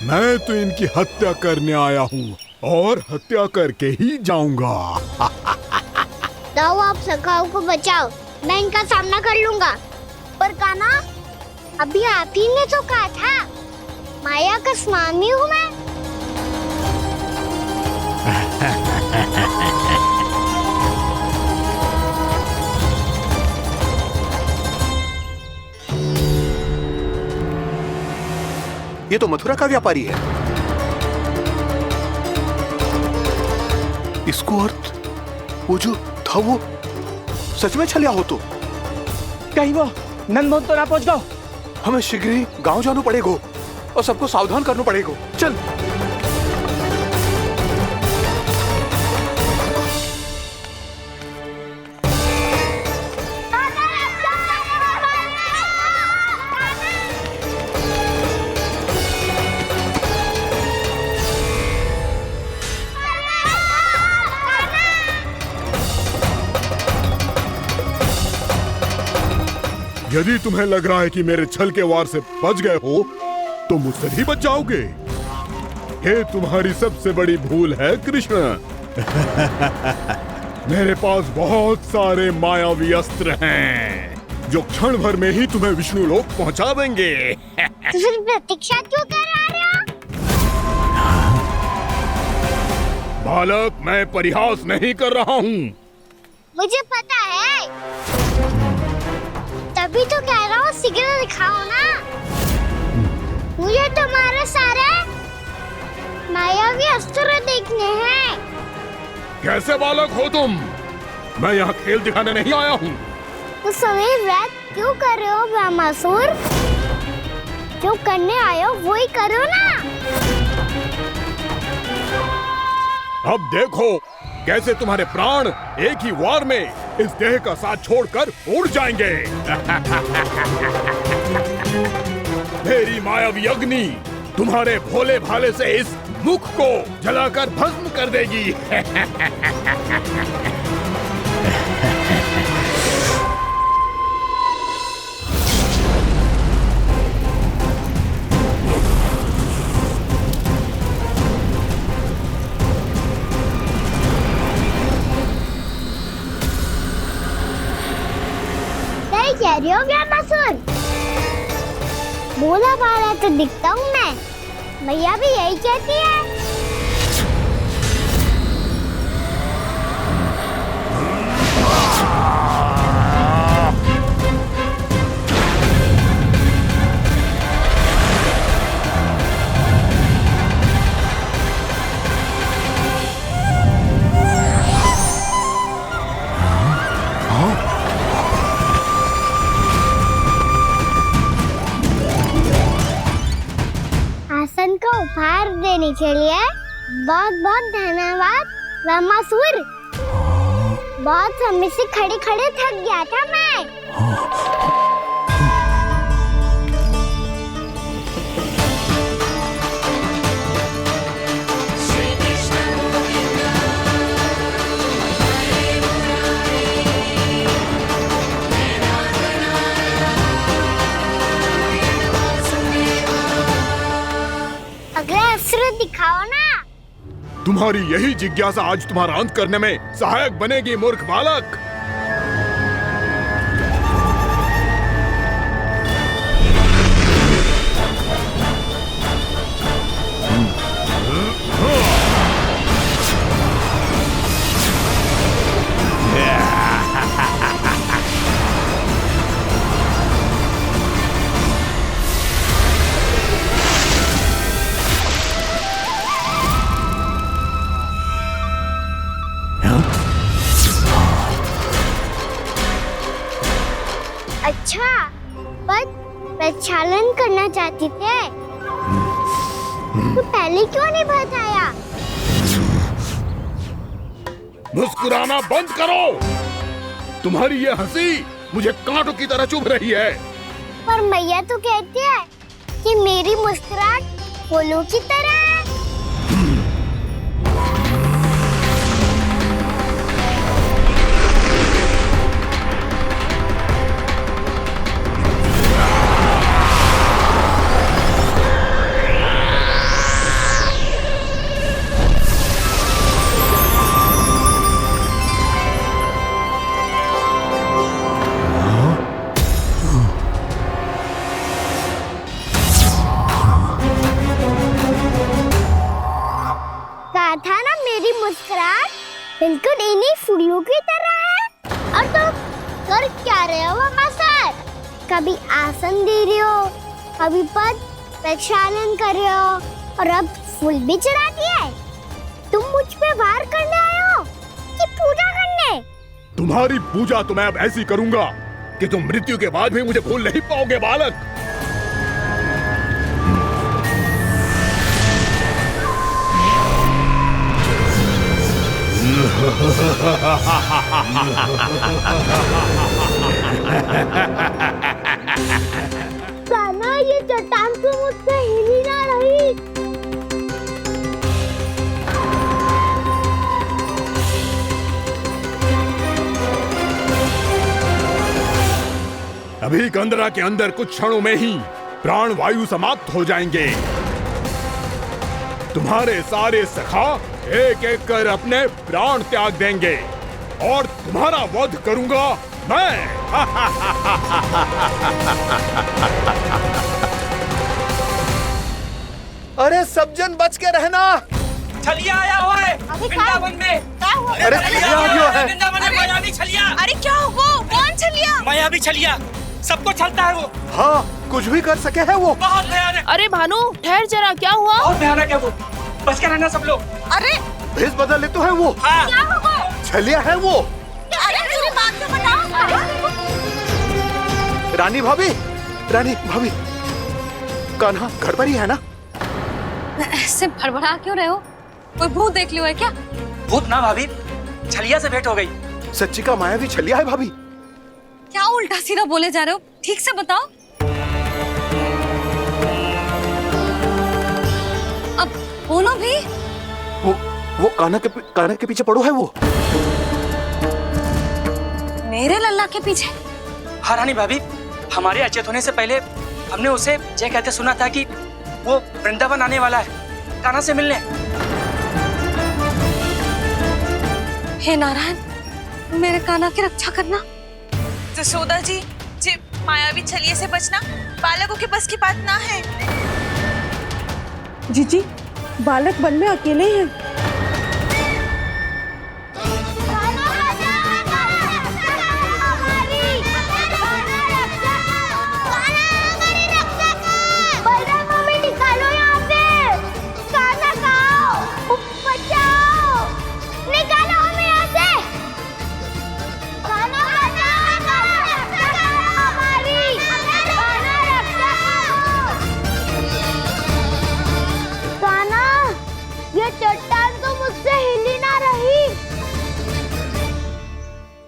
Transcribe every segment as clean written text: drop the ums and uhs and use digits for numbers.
मैं तो इनकी हत्या करने आया हूँ और हत्या करके ही जाऊंगा। दाऊ, आप सखाओ को बचाओ, मैं इनका सामना कर लूंगा। पर कान्हा, अभी आप ही ने तो कहा था माया का स्वामी हूँ मैं। ये तो मथुरा का व्यापारी है। इसको अर्थ वो जो था वो सच में छलिया हो तो कहीं वो नंदमोहन तो ना पहुंच गो। हमें शीघ्र ही गांव जाना पड़ेगा और सबको सावधान करना पड़ेगा। चल। यदि तुम्हें लग रहा है कि मेरे छल के वार से बच गए हो तो मुझसे भी बच जाओगे। ये तुम्हारी सबसे बड़ी भूल है कृष्ण। मेरे पास बहुत सारे मायावी अस्त्र हैं जो क्षण भर में ही तुम्हें विष्णु लोक पहुंचा देंगे। तो फिर प्रतीक्षा क्यों कर रहे हो? बालक, मैं परिहास नहीं कर रहा हूँ। मुझे पता है, तभी तो कह रहा हूँ शीघ्र दिखाओ ना। मुझे तुम्हारे सारे मायावी अस्त्र देखने हैं। कैसे बालक हो तुम? मैं यहाँ खेल दिखाने नहीं आया हूँ। उस समय वैद क्यों कर रहे हो ब्रह्मासुर? जो करने आए हो वो ही करो ना। अब देखो कैसे तुम्हारे प्राण एक ही वार में इस देह का साथ छोड़कर उड़ जाएंगे। मेरी मायावी अग्नि तुम्हारे भोले भाले से इस मुख को जलाकर भस्म कर देगी। सही कह रही हो ब्रह्मासुर। भोला भाला तो दिखता हूँ मैं, मैया भी यही कहती है। आसन का उपहार देने के लिए बहुत बहुत धन्यवाद ब्रह्मासुर। बहुत समय से खड़े खड़े थक गया था मैं। अगला अस्त्र दिखाओ ना। तुम्हारी यही जिज्ञासा आज तुम्हारा अंत करने में सहायक बनेगी मूर्ख बालक। अच्छा, पर प्रक्षालन करना चाहती थे तो पहले क्यों नहीं बताया? मुस्कुराना बंद करो। तुम्हारी ये हंसी मुझे कांटों की तरह चुभ रही है। पर मैया तो कहती है कि मेरी मुस्कुराहट फूलों की तरह है। कहा था ना मेरी मुस्कुराहट बिल्कुल इन्हीं फूलों की तरह है। और तुम कर क्या रहे हो मामा सर? कभी आसन दे रहे हो, कभी पद प्रक्षालन कर रहे हो और अब फूल भी चढ़ा दिया है। तुम मुझ पे वार करने आए हो कि पूजा करने? तुम्हारी पूजा तो मैं अब ऐसी करूंगा कि तुम मृत्यु के बाद भी मुझे भूल नहीं पाओगे बालक। कान्हा, ये चट्टान तो मुझसे हिल ही ना रही। अभी कंदरा के अंदर कुछ क्षणों में ही प्राण वायु समाप्त हो जाएंगे। तुम्हारे सारे सखा एक एक कर अपने प्राण त्याग देंगे और तुम्हारा वध करूंगा मैं। अरे सब जन बच के रहना। छलिया आया हुआ है वृंदावन में। अरे छलिया आ गया है। वृंदावन में मायावी छलिया। अरे क्या हुआ? कौन छलिया? मायावी छलिया, सबको छलता है वो। हाँ, कुछ भी कर सके है वो। बहुत भयानक। अरे भानु ठहर जरा, क्या हुआ? बहुत भयानक है वो, बच के रहना सब लोग। अरे भेष बदल ले तो है वो। हाँ। क्या हुआ? छलिया है वो। अरे मेरी बात तो बताओ। रानी भाभी, रानी भाभी, कान्हा घर पर ही है ना? ऐसे भड़बड़ा क्यों रहे हो? कोई भूत देख लियो है क्या? भूत ना भाभी, छलिया से भेंट हो गई। सच्ची का मायावी छलिया है भाभी। क्या उल्टा सीधा बोले जा रहे हो? ठीक से बताओ। अब बोलो भी। वो कान्हा के पीछे पड़ो है वो। मेरे लल्ला के पीछे? हाँ रानी भाभी, हमारे अचेत होने से पहले हमने उसे ये कहते सुना था कि वो वृंदावन आने वाला है कान्हा से मिलने। हे नारायण, मेरे कान्हा की रक्षा करना। जसोदा जी, मायावी छलिए से बचना बालकों के बस की बात ना है। जीजी, बालक वन में अकेले हैं।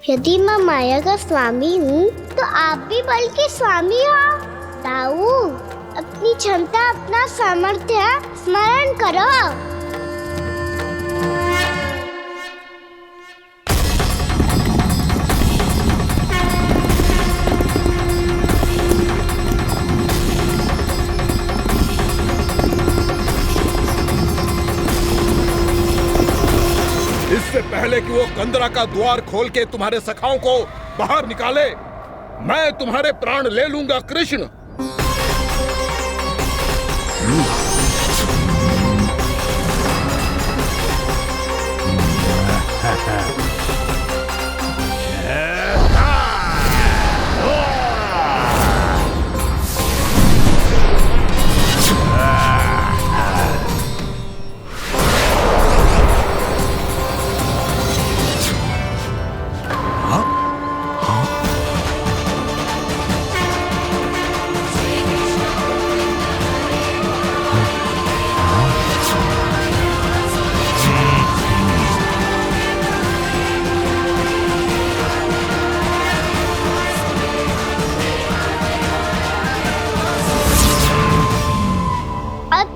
यदि मैं माया का स्वामी हूँ तो आप भी बल के स्वामी हो। ताऊ, अपनी क्षमता, अपना सामर्थ्य स्मरण करो। इससे पहले कि वो कंदरा का द्वार खोल के तुम्हारे सखाओं को बाहर निकाले, मैं तुम्हारे प्राण ले लूंगा कृष्ण।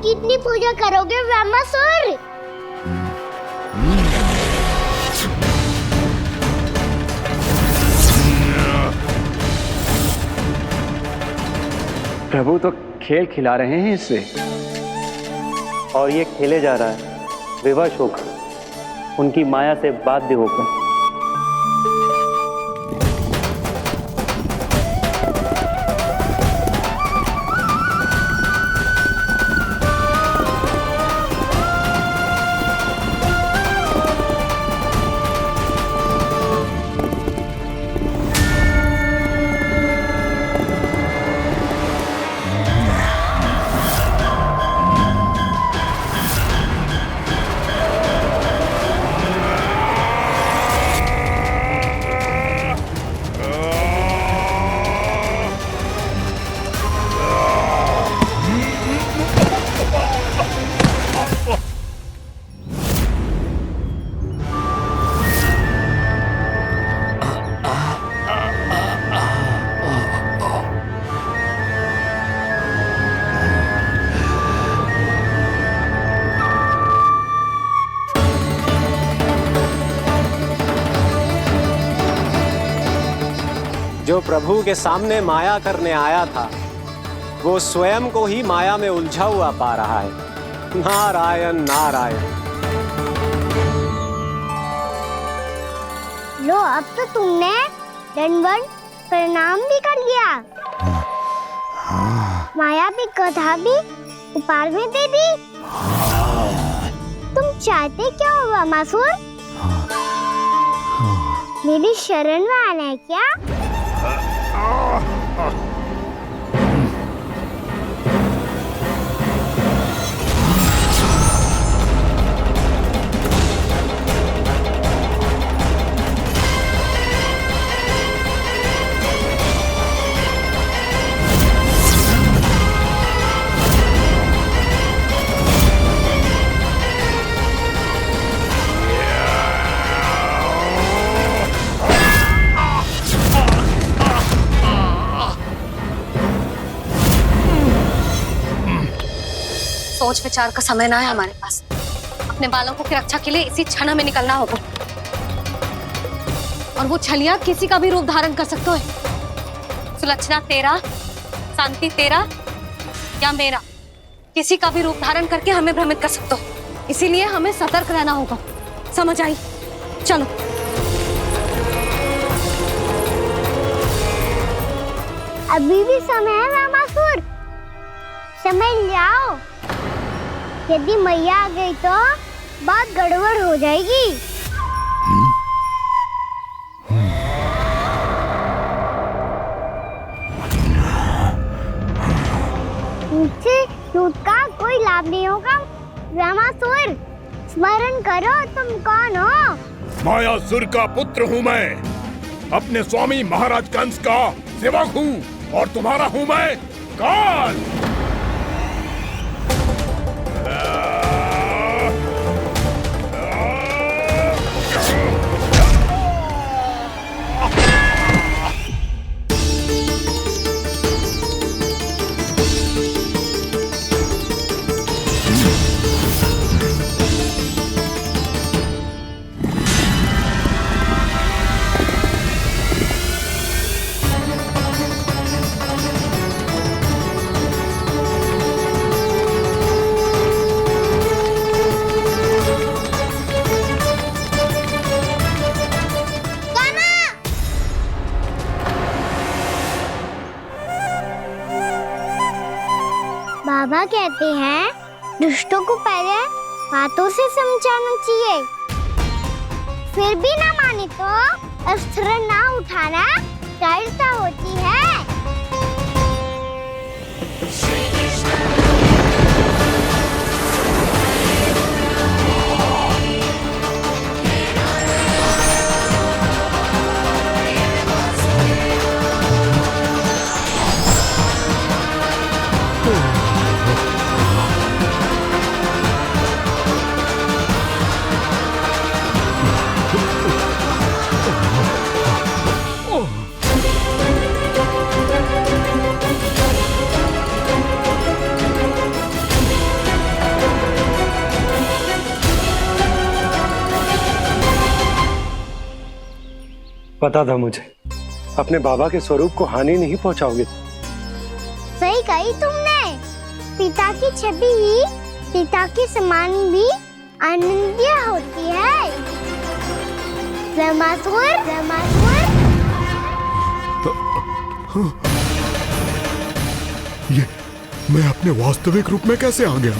कितनी पूजा करोगे ब्रह्मासुर? प्रभु तो खेल खिला रहे हैं इससे, और ये खेले जा रहा है विवश होकर, उनकी माया से बाध्य होकर। जो प्रभु के सामने माया करने आया था वो स्वयं को ही माया में उलझा हुआ पा रहा है। नारायण नारायण। लो, अब तो तुमने दंडवत प्रणाम भी कर लिया, माया भी कथा भी उपहार में दे दी। तुम चाहते क्या हो वामासुर? मेरी शरण में आना है क्या? सोच विचार का समय ना है हमारे पास। अपने बालकों की रक्षा के लिए इसी क्षण में निकलना होगा। और वो छलिया किसी का भी रूप धारण कर सकते हैं। सुलक्षणा तेरा, शांति तेरा या मेरा, किसी का भी रूप धारण करके हमें भ्रमित कर सकते हो। इसीलिए हमें सतर्क रहना होगा। समझ आई? चलो। अभी भी समय है वामासुर, समय लाओ। यदि मैया आ गई तो बात गड़बड़ हो जाएगी। मुझसे दूध का कोई लाभ नहीं होगा। वामासुर, स्मरण करो तुम कौन हो? मायासुर का पुत्र हूँ मैं, अपने स्वामी महाराज कंस का सेवक हूँ, और तुम्हारा हूँ मैं काल। बाबा कहते हैं दुष्टों को पहले बातों से समझाना चाहिए, फिर भी ना माने तो अस्त्र ना उठाना दृढ़ता होती है। पता था मुझे, अपने बाबा के स्वरूप को हानि नहीं पहुंचाओगे। सही कही तुमने। पिता की छवि ही पिता के समान भी अनन्य होती है। वामासुर, वामासुर। ये मैं अपने वास्तविक रूप में कैसे आ गया?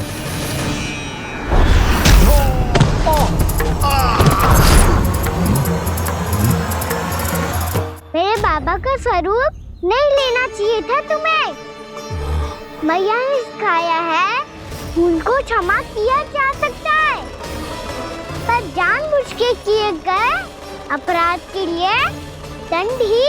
मेरे बाबा का स्वरूप नहीं लेना चाहिए था तुम्हें। मैया ने सिखाया है भूल को क्षमा किया जा सकता है, पर जानबूझ के किए गए अपराध के लिए दंड ही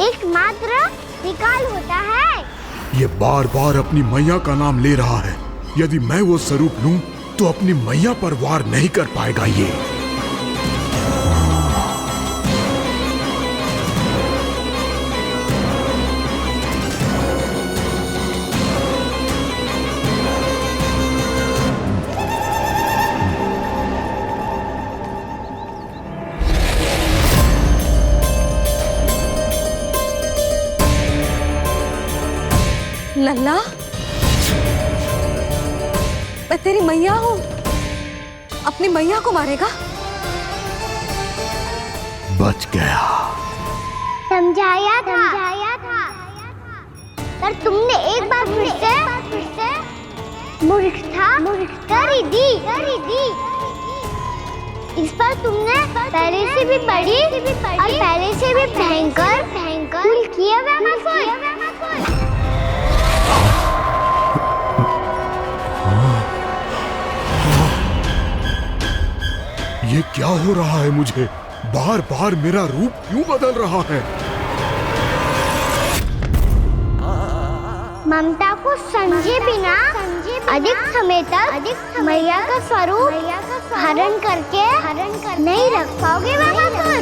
एकमात्र विकल्प होता है। ये बार बार अपनी मैया का नाम ले रहा है। यदि मैं वो स्वरूप लूं तो अपनी मैया पर वार नहीं कर पाएगा ये। लल्ला, मैं तेरी मैया हूँ, अपनी मैया को मारेगा? बच गया। समझाया था पर तुमने एक बार फिर से मूर्खता कर ही दी। इस पर तुमने पहले से भी बड़ी और पहले से भी भयंकर भूल किया वैमासुर। ये क्या हो रहा है मुझे? बार बार मेरा रूप क्यों बदल रहा है? ममता को समझे बिना अधिक समय तक मैया का स्वरूप धारण करके नहीं रख पाओगे वैमासुर।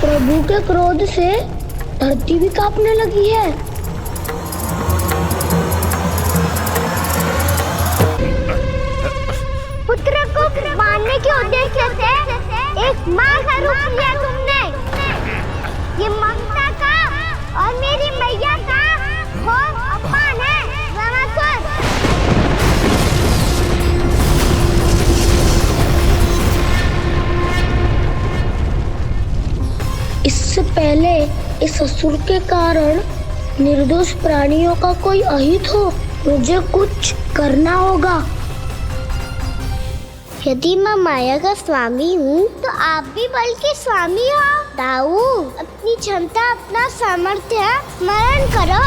प्रभु के क्रोध से धरती भी कांपने लगी है। पुत्र को मारने के उद्देश्य से एक मां का रूप लिया तुमने। ये ममता का और मेरी मैया का घोर अपमान है वैमासुर। इससे पहले इस असुर के कारण निर्दोष प्राणियों का कोई अहित हो, मुझे कुछ करना होगा। यदि मैं माया का स्वामी हूँ तो आप भी बल के स्वामी हो। दाऊ, अपनी क्षमता अपना सामर्थ्य स्मरण करो।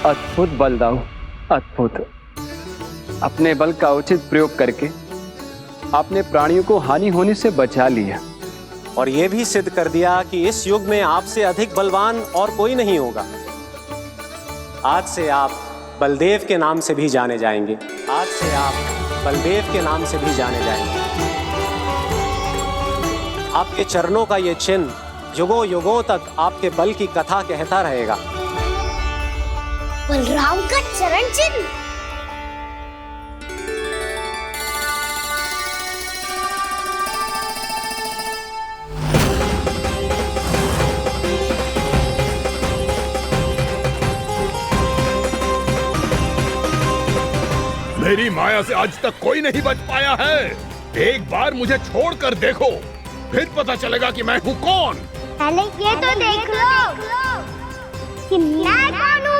अद्भुत बल दाऊ, अद्भुत। अपने बल का उचित प्रयोग करके आपने प्राणियों को हानि होने से बचा लिया और ये भी सिद्ध कर दिया कि इस युग में आपसे अधिक बलवान और कोई नहीं होगा। आज से आप बलदेव के नाम से भी जाने जाएंगे। आज से आप बलदेव के नाम से भी जाने जाएंगे। आपके चरणों का ये चिन्ह युगों युगों तक आपके बल की कथा कहता रहेगा। बलराम का चरण चिन्ह। मेरी माया से आज तक कोई नहीं बच पाया है। एक बार मुझे छोड़कर देखो, फिर पता चलेगा कि मैं हूँ कौन। पहले ये तो देख लो कि मैं कौन हूँ।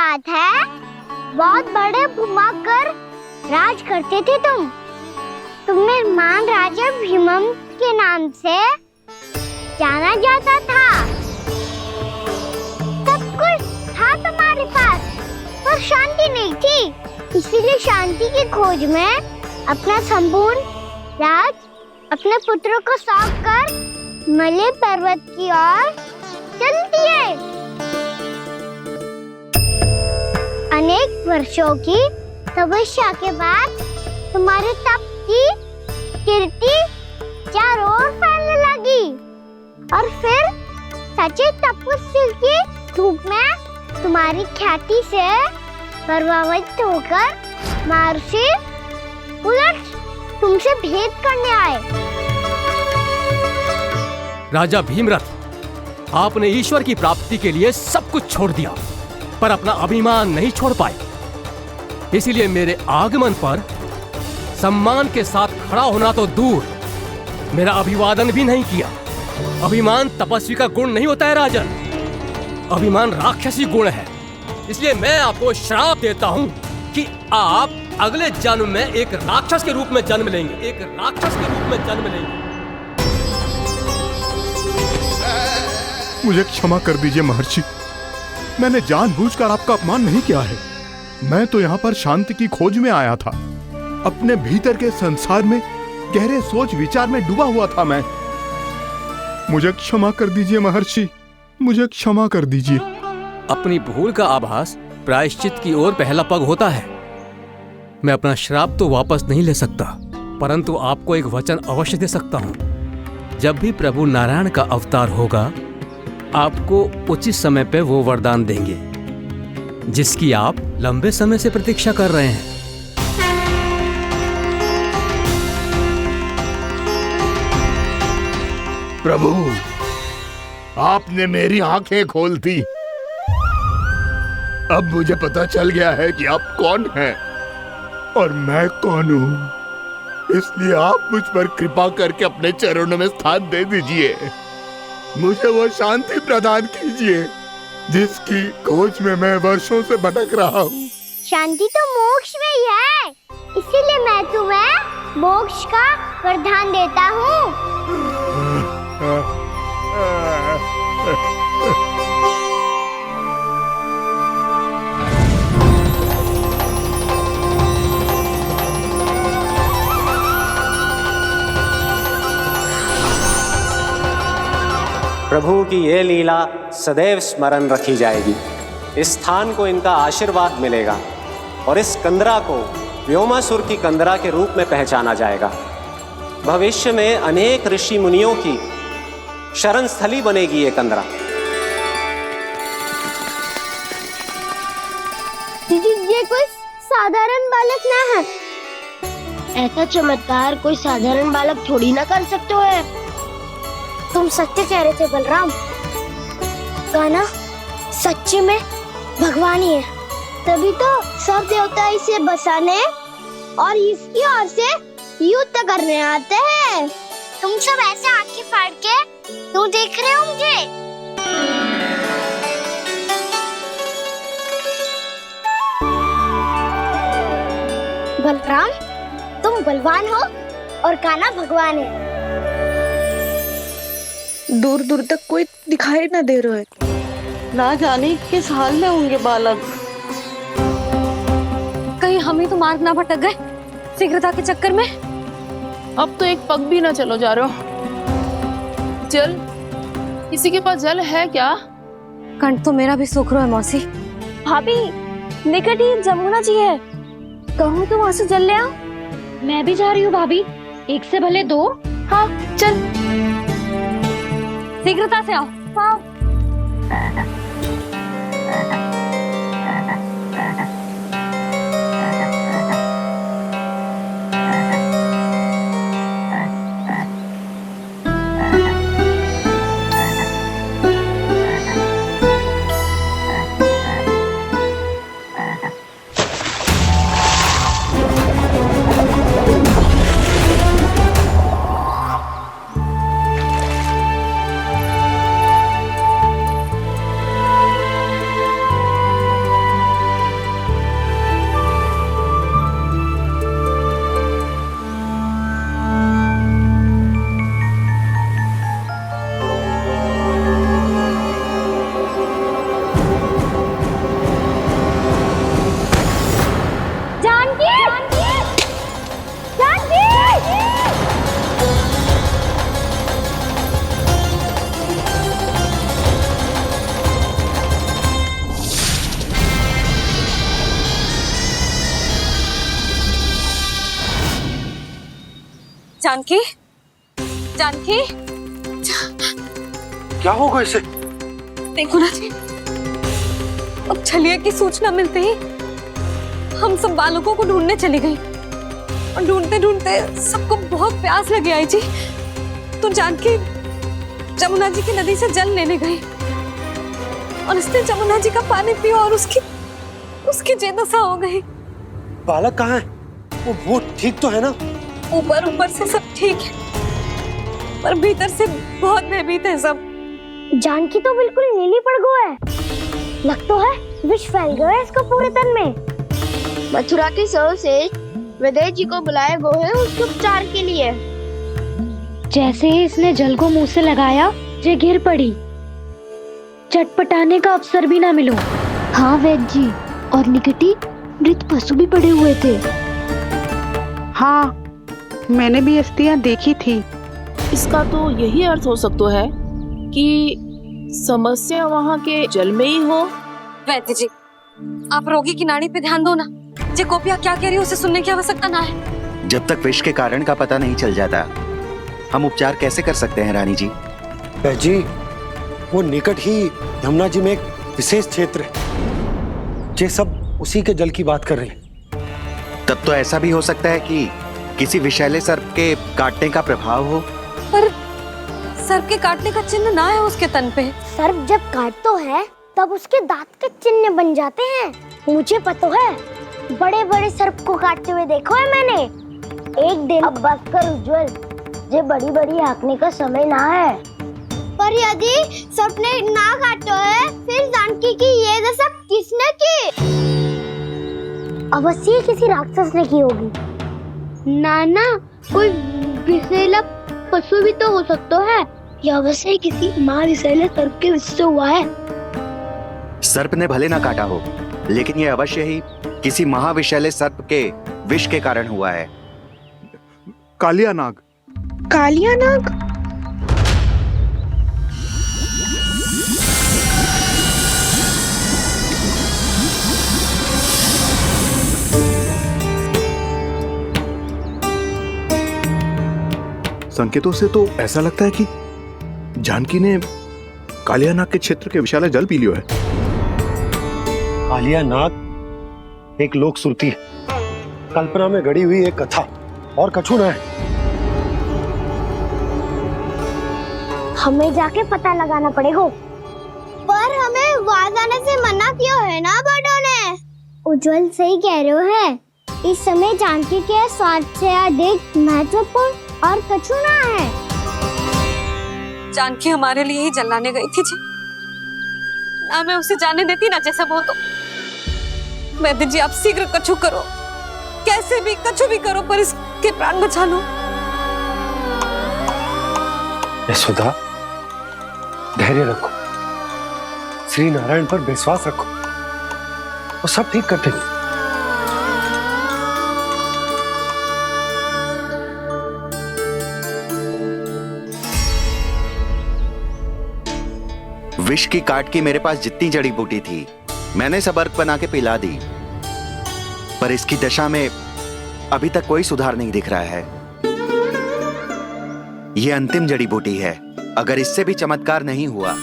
बात है, बहुत बड़े घुमाकर राज करते थे तुम। तुम्हें महान राजा भीमम के नाम से जाना जाता था। सब कुछ था तुम्हारे पास, पर शांति नहीं थी। इसीलिए शांति की खोज में अपना संपूर्ण राज अपने पुत्रों को सौंप कर मलय पर्वत की ओर चल दिए। अनेक वर्षों की तपस्या के बाद तुम्हारे तप की कीर्ति चारों ओर फैलने लगी और फिर सच्चे तपस्वी के रूप में तुम्हारी ख्याति से प्रभावित होकर महर्षि उलट तुमसे भेंट करने आए। राजा भीमरथ, आपने ईश्वर की प्राप्ति के लिए सब कुछ छोड़ दिया, पर अपना अभिमान नहीं छोड़ पाए। इसीलिए मेरे आगमन पर सम्मान के साथ खड़ा होना तो दूर, मेरा अभिवादन भी नहीं किया। अभिमान तपस्वी का गुण नहीं होता है राजन, अभिमान राक्षसी गुण है। इसलिए मैं आपको श्राप देता हूं कि आप अगले जन्म में एक राक्षस के रूप में जन्म लेंगे, एक राक्षस के रूप में जन्म लेंगे। मुझे क्षमा कर दीजिए महर्षि, मैंने जानबूझकर आपका अपमान नहीं किया है। मैं तो यहाँ पर शांति की खोज में आया था। अपने भीतर के संसार में गहरे सोच विचार में डूबा हुआ था मैं। मुझे क्षमा कर दीजिए महर्षि, मुझे क्षमा कर दीजिए। अपनी भूल का आभास प्रायश्चित की ओर पहला पग होता है। मैं अपना श्राप तो वापस नहीं ले सकता, परंतु आपको एक वचन अवश्य दे सकता हूँ। जब भी प्रभु नारायण का अवतार होगा, आपको उचित समय पे वो वरदान देंगे जिसकी आप लंबे समय से प्रतीक्षा कर रहे हैं। प्रभु, आपने मेरी आंखें खोल दी। अब मुझे पता चल गया है कि आप कौन हैं और मैं कौन हूँ। इसलिए आप मुझ पर कृपा करके अपने चरणों में स्थान दे दीजिए। मुझे वो शांति प्रदान कीजिए जिसकी खोज में मैं वर्षों से भटक रहा हूँ। शांति तो मोक्ष में ही है, इसीलिए मैं तुम्हें मोक्ष का वरदान देता हूँ। प्रभु की ये लीला सदैव स्मरण रखी जाएगी। इस स्थान को इनका आशीर्वाद मिलेगा और इस कंदरा को व्योमासुर की कंदरा के रूप में पहचाना जाएगा। भविष्य में अनेक ऋषि मुनियों की शरण स्थली बनेगी ये कंदरा। दीदी, ये कोई साधारण बालक ना है। ऐसा चमत्कार कोई साधारण बालक थोड़ी ना कर सकते हो। तुम सत्य कह रहे थे बलराम, गाना सच्ची में भगवान ही है, तभी तो सब देवता इसे बसाने और इसकी ओर से युद्ध करने आते हैं। तुम सब ऐसे आंखें फाड़ के क्यों देख रहे हो मुझे? बलराम, तुम बलवान हो और कान्हा भगवान है। दूर दूर तक कोई दिखाई न दे रहा है। ना जाने किस हाल में होंगे बालक। कहीं हम ही तो मार्ग ना भटक गए शीघ्रता के चक्कर में। अब तो एक पग भी ना चलो जा रहे हो। जल, किसी के पास जल है क्या? कंठ तो मेरा भी सूख रहा है मौसी। भाभी, निकट ही जमुना जी है, कहूँ तो वहाँ से जल ले आओ। मैं भी जा रही हूँ भाभी, एक से भले दो। हाँ चल, शीघ्रता से आओ। हाँ। जानकी, जानकी, क्या होगा इसे? देखो ना जी, अब छलिया की सूचना मिलते ही हम सब बालकों को ढूंढने चली गई और ढूंढते ढूंढते सबको बहुत प्यास लगी आई जी। तो जानकी जमुना जी की नदी से जल लेने गई और उसने जमुना जी का पानी पिया और उसकी जेदशा हो गई। बालक कहाँ है? वो ठीक तो है ना? ऊपर से सब ठीक है पर भीतर से बहुत भयभीत है सब। जानकी तो बिल्कुल नीली पड़ गया है, लग तो है विष फैल गया है इसको पूरे तन में। मथुरा के सर्वश्रेष्ठ विदेह जी को बुलाया गया है उसके उपचार के लिए। जैसे ही इसने जल को मुंह से लगाया, जे गिर पड़ी, चटपटाने का अवसर भी ना मिलो। हाँ वैद्य जी, और निकटी मृत पशु भी पड़े हुए थे। हाँ, मैंने भी अस्थियां देखी थी। इसका तो यही अर्थ हो सकता है कि समस्या वहाँ के जल में ही हो। वैद्य जी, आप रोगी की नाड़ी पे ध्यान दो ना। जे गोपिया क्या कह रही है उसे सुनने की आवश्यकता ना है। जब तक विष के कारण का पता नहीं चल जाता, हम उपचार कैसे कर सकते हैं रानी जी? जी, वो निकट ही यमुना जी में एक विशेष क्षेत्र है। ये सब उसी के जल की बात कर रही है। तब तो ऐसा भी हो सकता है कि किसी विषैले सर्प के काटने का प्रभाव हो। पर सर्प के काटने का चिन्ह ना है उसके तन पे। सर्प जब काटता है तब उसके दांत के चिन्ह बन जाते हैं। मुझे पता है, बड़े बड़े सर्प को काटते हुए देखो है मैंने। एक दिन अब बस कर उज्जवल, ये बड़ी बड़ी हाँकने का समय ना है। पर यदि सर्प ने ना काटा है, फिर जानकी की ये दशा किसने की? अवश्य किसी राक्षस ने की होगी। नाना, कोई विषैला पशु भी तो हो सकता है। यह अवश्य किसी महाविषैले सर्प के विष से हुआ है। सर्प ने भले ना काटा हो, लेकिन यह अवश्य ही किसी महाविषैले सर्प के विष के कारण हुआ है। कालिया नाग। कालिया नाग? संकेतों से तो ऐसा लगता है कि जानकी ने कालिया नाग के क्षेत्र के विशाल जल पी लियो है। कालिया नाग एक लोक श्रुति है, कल्पना में गढ़ी हुई एक कथा, और कछु न है। हमें जाके पता लगाना पड़ेगा। पर हमें वहां जाने से मना किया है ना बड़ों ने। उज्जवल सही कह रहे हो है, इस समय जानकी के स्वास्थ्य से अधिक महत्वपूर्ण और कछु ना है। जानकी हमारे लिए ही जलाने गई थी जी, ना मैं उसे जाने देती ना जैसा वो। तो वैद्य जी, आप शीघ्र कछु करो, कैसे भी कछु भी करो, पर इसके प्राण बचा लो। यशोदा, धैर्य रखो, श्री नारायण पर विश्वास रखो, वो सब ठीक कर देंगे। विष की काट की मेरे पास जितनी जड़ी बूटी थी, मैंने सब अर्क बना के पिला दी, पर इसकी दशा में अभी तक कोई सुधार नहीं दिख रहा है। यह अंतिम जड़ी बूटी है। अगर इससे भी चमत्कार नहीं हुआ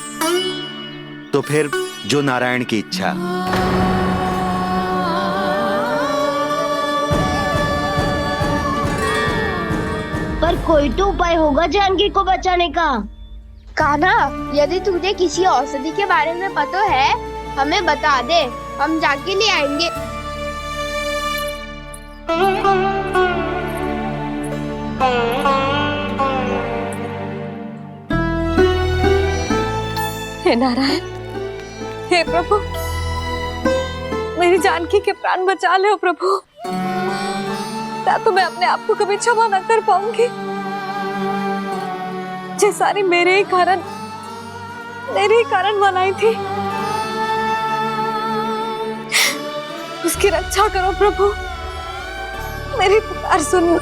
तो फिर जो नारायण की इच्छा। पर कोई तो उपाय होगा जानकी को बचाने का। कान्हा, यदि तुझे किसी औषधि के बारे में पता है, हमें बता दे, हम जाके ले आएंगे। हे नारायण, हे प्रभु, मेरी जानकी के प्राण बचा ले प्रभु। या तो मैं अपने आप को कभी क्षमा न कर पाऊंगी। ये सारी मेरे ही कारण बनाई थी। उसकी रक्षा करो प्रभु, मेरी पुकार सुनो।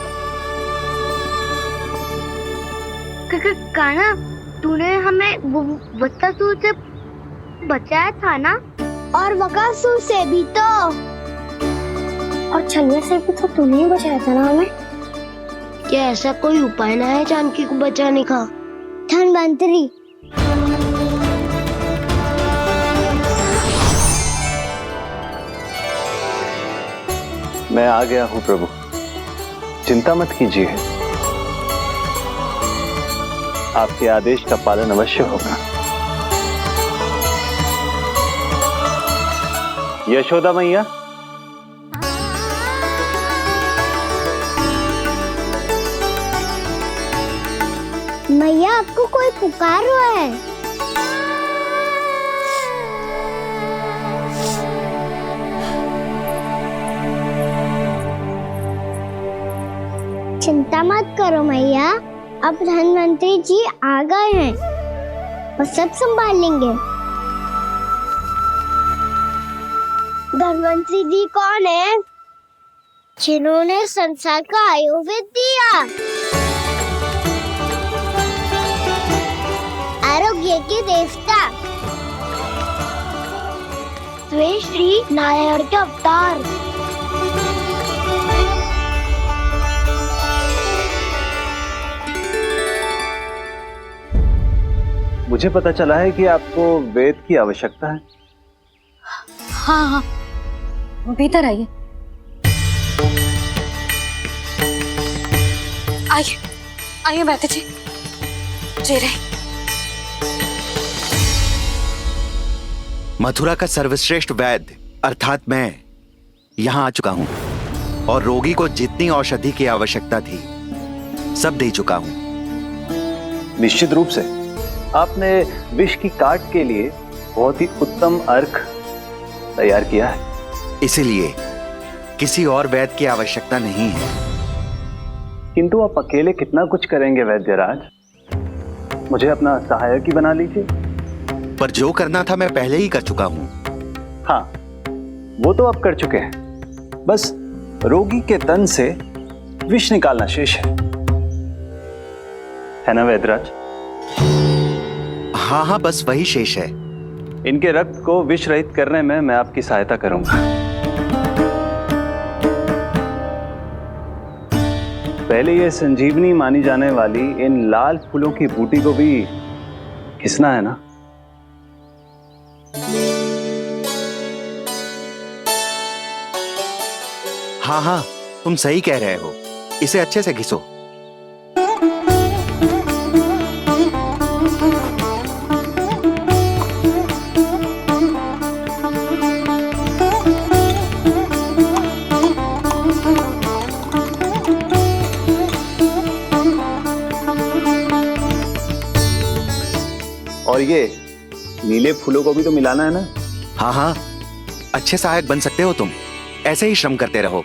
कान्हा, तूने हमें वत्सासुर से बचाया था ना? और बकासुर से भी तो। और छलिया से भी तो तूने ही बचाया था ना हमें? क्या ऐसा कोई उपाय ना है जानकी को बचाने का? धन्वंतरी, मैं आ गया हूँ प्रभु, चिंता मत कीजिए, आपके आदेश का पालन अवश्य होगा। यशोदा मैया, मैया आपको कोई पुकार रहा है। चिंता मत करो मैया, अब धन्वंतरी जी आ गए हैं, वो सब संभाल लेंगे। धन्वंतरी जी कौन है? जिन्होंने संसार का आयुर्वेद दिया, आरोग्य के देवता, वे श्री नारायण के अवतार। मुझे पता चला है कि आपको वेद की आवश्यकता है। हाँ हाँ, भीतर आइए। आइए आइए बैठे जी, जी रहे। मथुरा का सर्वश्रेष्ठ वैद्य अर्थात मैं यहाँ आ चुका हूँ और रोगी को जितनी औषधि की आवश्यकता थी सब दे चुका हूँ। निश्चित रूप से आपने विष की काट के लिए बहुत ही उत्तम अर्क तैयार किया है, इसीलिए किसी और वैद्य की आवश्यकता नहीं है। किंतु आप अकेले कितना कुछ करेंगे वैद्यराज, मुझे अपना सहायक ही बना लीजिए। पर जो करना था मैं पहले ही कर चुका हूँ। हाँ, वो तो आप कर चुके हैं, बस रोगी के तन से विष निकालना शेष है ना वैद्यराज? हाँ हाँ, बस वही शेष है। इनके रक्त को विष रहित करने में मैं आपकी सहायता करूंगा। पहले ये संजीवनी मानी जाने वाली इन लाल फूलों की बूटी को भी घिसना है ना? हाँ हाँ, तुम सही कह रहे हो, इसे अच्छे से घिसो। और ये नीले फूलों को भी तो मिलाना है ना? हाँ हाँ, अच्छे सहायक बन सकते हो तुम, ऐसे ही श्रम करते रहो।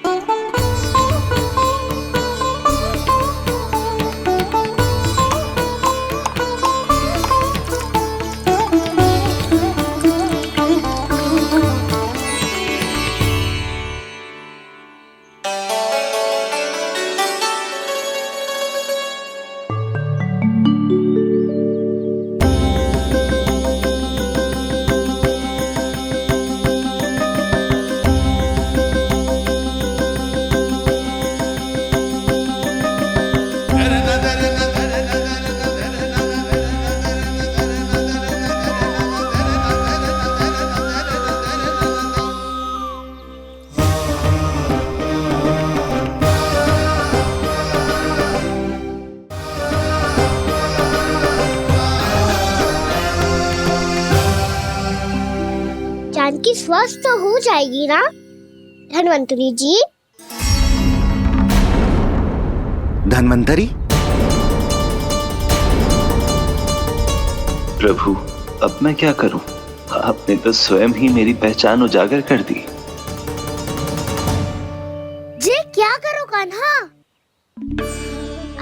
जानकी स्वस्थ तो हो जाएगी ना धन्वंतरी जी? धन्वंतरी? प्रभु, अब मैं क्या करूं? आपने तो स्वयं ही मेरी पहचान उजागर कर दी। जी क्या करो कान्हा?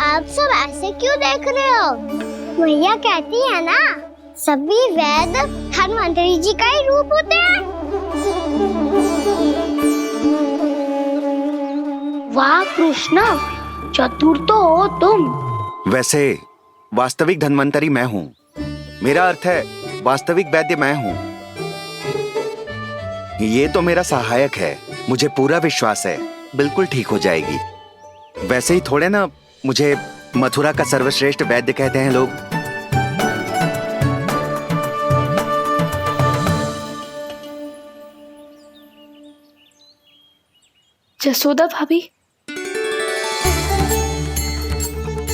आप सब ऐसे क्यों देख रहे हो? मैया कहती है ना, सभी वैद्य धन्वंतरी जी का ही रूप होते हैं। वाह कृष्णा, चतुर तो हो तुम। वैसे वास्तविक धन्वंतरी मैं हूँ, मेरा अर्थ है वास्तविक वैद्य मैं हूँ। ये तो मेरा सहायक है, मुझे पूरा विश्वास है बिल्कुल ठीक हो जाएगी। वैसे ही थोड़े ना मुझे मथुरा का सर्वश्रेष्ठ वैद्य कहते हैं लोग। जसोदा भाभी।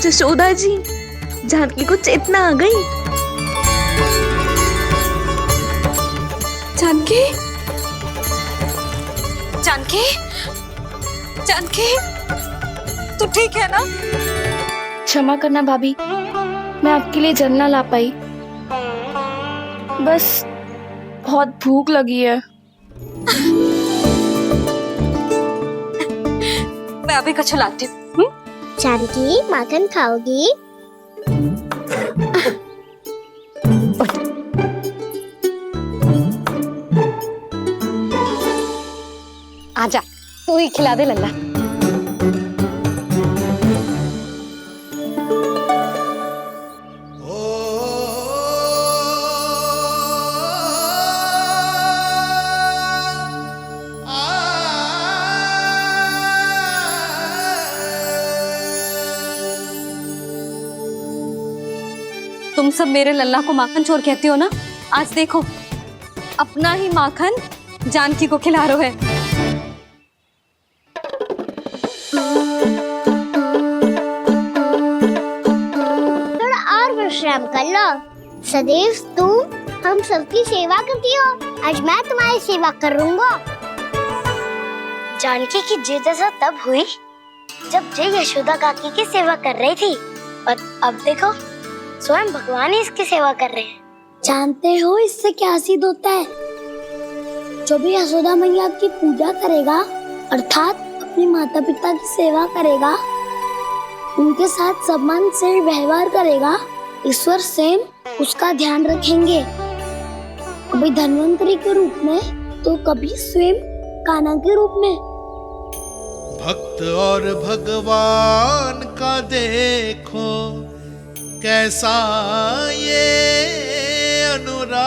जसोदा जी, जानकी को चेतना आ गई। जानकी, जानकी, जानकी, तू ठीक है ना? क्षमा करना भाभी, मैं आपके लिए जल ना ला पाई। बस बहुत भूख लगी है। मैं अभी कछु लाती हूँ। जानकी, माखन खाओगी? आजा, तू ही खिला दे लल्ला। तुम सब मेरे लल्ला को माखन चोर कहती हो ना? आज देखो, अपना ही माखन जानकी को खिला रहे हैं। थोड़ा और विश्राम कर लो। सदैव तुम हम सबकी सेवा करती हो, आज मैं तुम्हारी सेवा करूंगा। जानकी की जिज्ञासा तब हुई जब जय यशोदा काकी की सेवा कर रही थी, और अब देखो स्वयं भगवान ही इसकी सेवा कर रहे हैं। जानते हो इससे क्या सिद्ध होता है? जो भी यशोदा मैया की पूजा करेगा, अर्थात अपने माता पिता की सेवा करेगा, उनके साथ सम्मान से व्यवहार करेगा, ईश्वर स्वयं उसका ध्यान रखेंगे। कभी धन्वंतरी के रूप में तो कभी स्वयं कान्हा के रूप में। भक्त और भगवान का देखो कैसा ये अनुराग,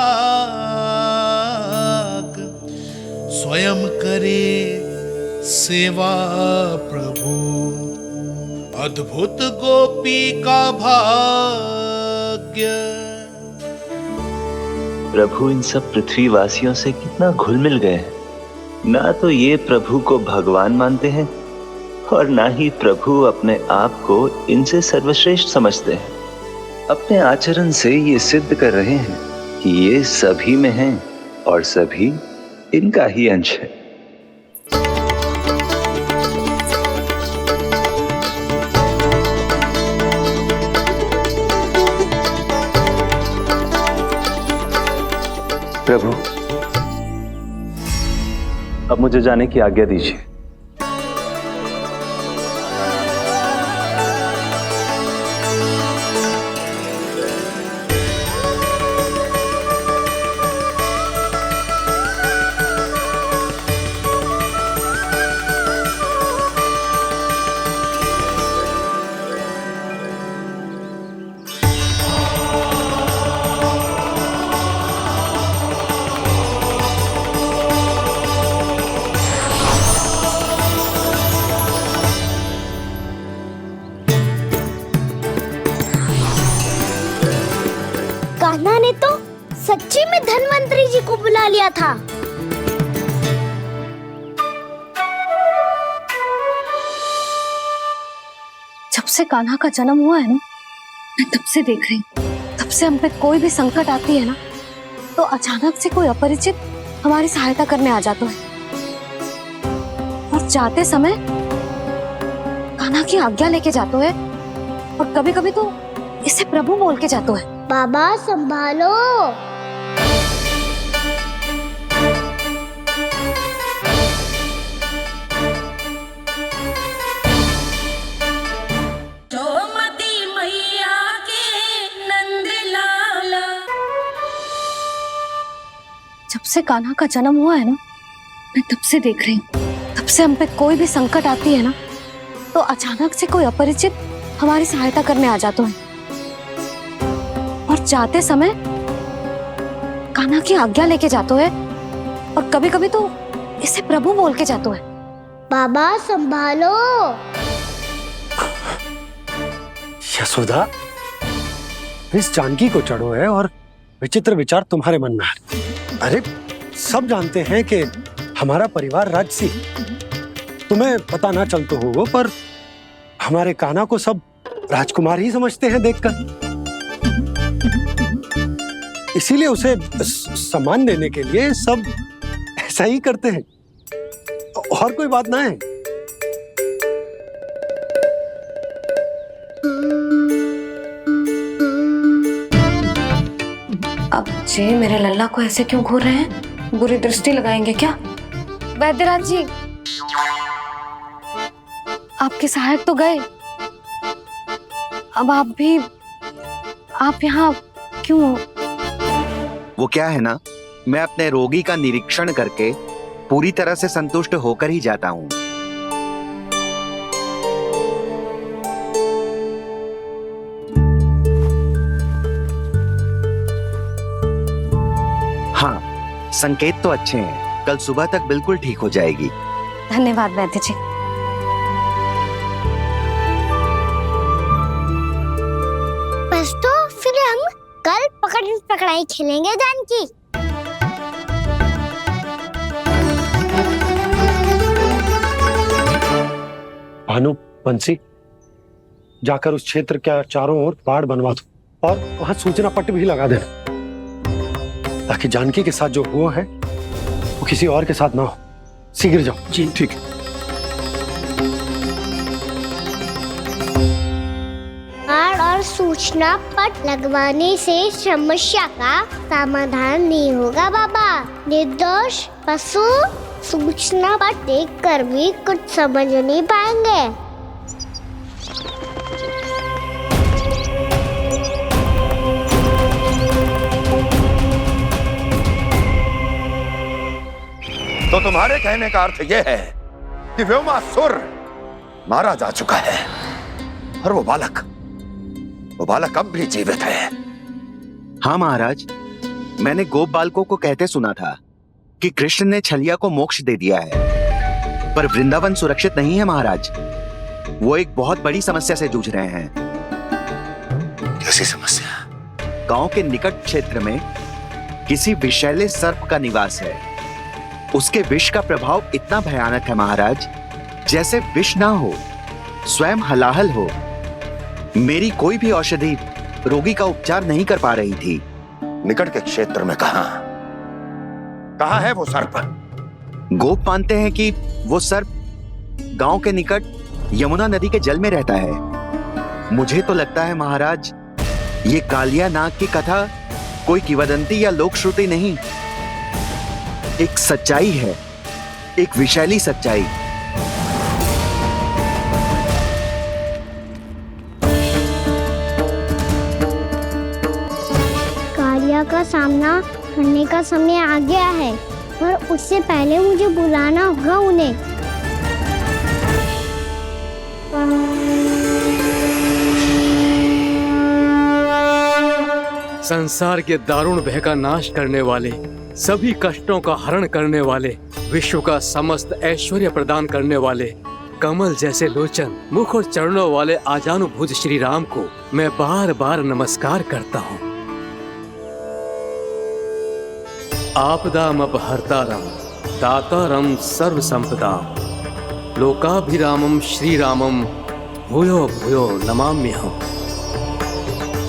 स्वयं करे सेवा प्रभु, अद्भुत गोपी का भाग्य। प्रभु इन सब पृथ्वीवासियों से कितना घुल मिल गए हैं। ना तो ये प्रभु को भगवान मानते हैं और ना ही प्रभु अपने आप को इनसे सर्वश्रेष्ठ समझते हैं। अपने आचरण से ये सिद्ध कर रहे हैं कि ये सभी में हैं और सभी इनका ही अंश है। प्रभु, अब मुझे जाने की आज्ञा दीजिए। कान्हा ने तो सच्ची में धन्वंतरी जी को बुला लिया था। जब से कान्हा का जन्म हुआ है ना, मैं तब से देख रही हूँ, तब से हम पे कोई भी संकट आती है ना, तो अचानक से कोई अपरिचित हमारी सहायता करने आ जाता है, और जाते समय कान्हा की आज्ञा लेके जाते है, और कभी कभी तो इसे प्रभु बोल के जाते है। बाबा संभालो। जब से कान्हा का जन्म हुआ है ना, मैं तब से देख रही हूँ, तब से हम पे कोई भी संकट आती है ना, तो अचानक से कोई अपरिचित हमारी सहायता करने आ जाते हैं, और जाते समय कान्हा की आज्ञा लेके जाते हैं, और कभी कभी तो इसे प्रभु बोल के जाते हैं। बाबा संभालो। यशोदा, इस जानकी को चढ़ो है और विचित्र विचार तुम्हारे मन में है। अरे सब जानते हैं कि हमारा परिवार राजसी, तुम्हें पता ना चलता हो वो, पर हमारे कान्हा को सब राजकुमार ही समझते हैं देखकर। इसीलिए उसे सम्मान देने के लिए सब ऐसा ही करते हैं, और कोई बात ना है। अब जे मेरे लल्ला को ऐसे क्यों घूर रहे हैं? बुरी दृष्टि लगाएंगे क्या? वैद्यराज जी, आपके सहायक तो गए, अब आप यहाँ क्यों? वो क्या है ना, मैं अपने रोगी का निरीक्षण करके पूरी तरह से संतुष्ट होकर ही जाता हूँ। हाँ, संकेत तो अच्छे हैं, कल सुबह तक बिल्कुल ठीक हो जाएगी। धन्यवाद वैद्य जी। बस तो फिर हम कल पकड़न पकड़ाई खेलेंगे जानकी। भानु, बंसी, जाकर उस क्षेत्र के चारों ओर बाड़ बनवा दो और वहां सूचना पट्ट भी लगा देना, ताकि जानकी के साथ जो हुआ है वो किसी और के साथ ना हो। शीघ्र जाओ। जी ठीक। बाड़ और सूचना पट लगवाने से समस्या का समाधान नहीं होगा बाबा। निर्दोष पशु सूचना पट देखकर भी कुछ समझ नहीं पाएंगे। तो तुम्हारे कहने का अर्थ यह है कि व्योमासुर मारा जा चुका है और वो बालक अब भी जीवित है। हाँ महाराज, मैंने गोप बालकों को कहते सुना था कि कृष्ण ने छलिया को मोक्ष दे दिया है, पर वृंदावन सुरक्षित नहीं है महाराज। वो एक बहुत बड़ी समस्या से जूझ रहे हैं। कैसी समस्या? गांव के निकट क्षेत्र में किसी विषैले सर्प का निवास है। उसके विष का प्रभाव इतना भयानक है महाराज, जैसे विष ना हो, स्वयं हलाहल हो। मेरी कोई भी औषधि रोगी का उपचार नहीं कर पा रही थी। निकट के क्षेत्र में कहाँ है वो सर्प? गोप मानते हैं कि वो सर्प गांव के निकट यमुना नदी के जल में रहता है। मुझे तो लगता है महाराज, ये कालिया नाग की कथा कोई किंवदंती या लोक श्रुति नहीं, एक सच्चाई है, एक विषैली सच्चाई। कालिया का सामना करने का समय आ गया है, पर उससे पहले मुझे बुलाना होगा उन्हें। संसार के दारुण भय का नाश करने वाले, सभी कष्टों का हरण करने वाले, विश्व का समस्त ऐश्वर्य प्रदान करने वाले, कमल जैसे लोचन, मुख और चरणों वाले आजानुभुज श्री राम को मैं बार बार नमस्कार करता हूँ। आपदामपहर्तारं दातारं सर्व संपदाम लोकाभिरामं श्री रामम भूयो भूयो नमाम्यहम्।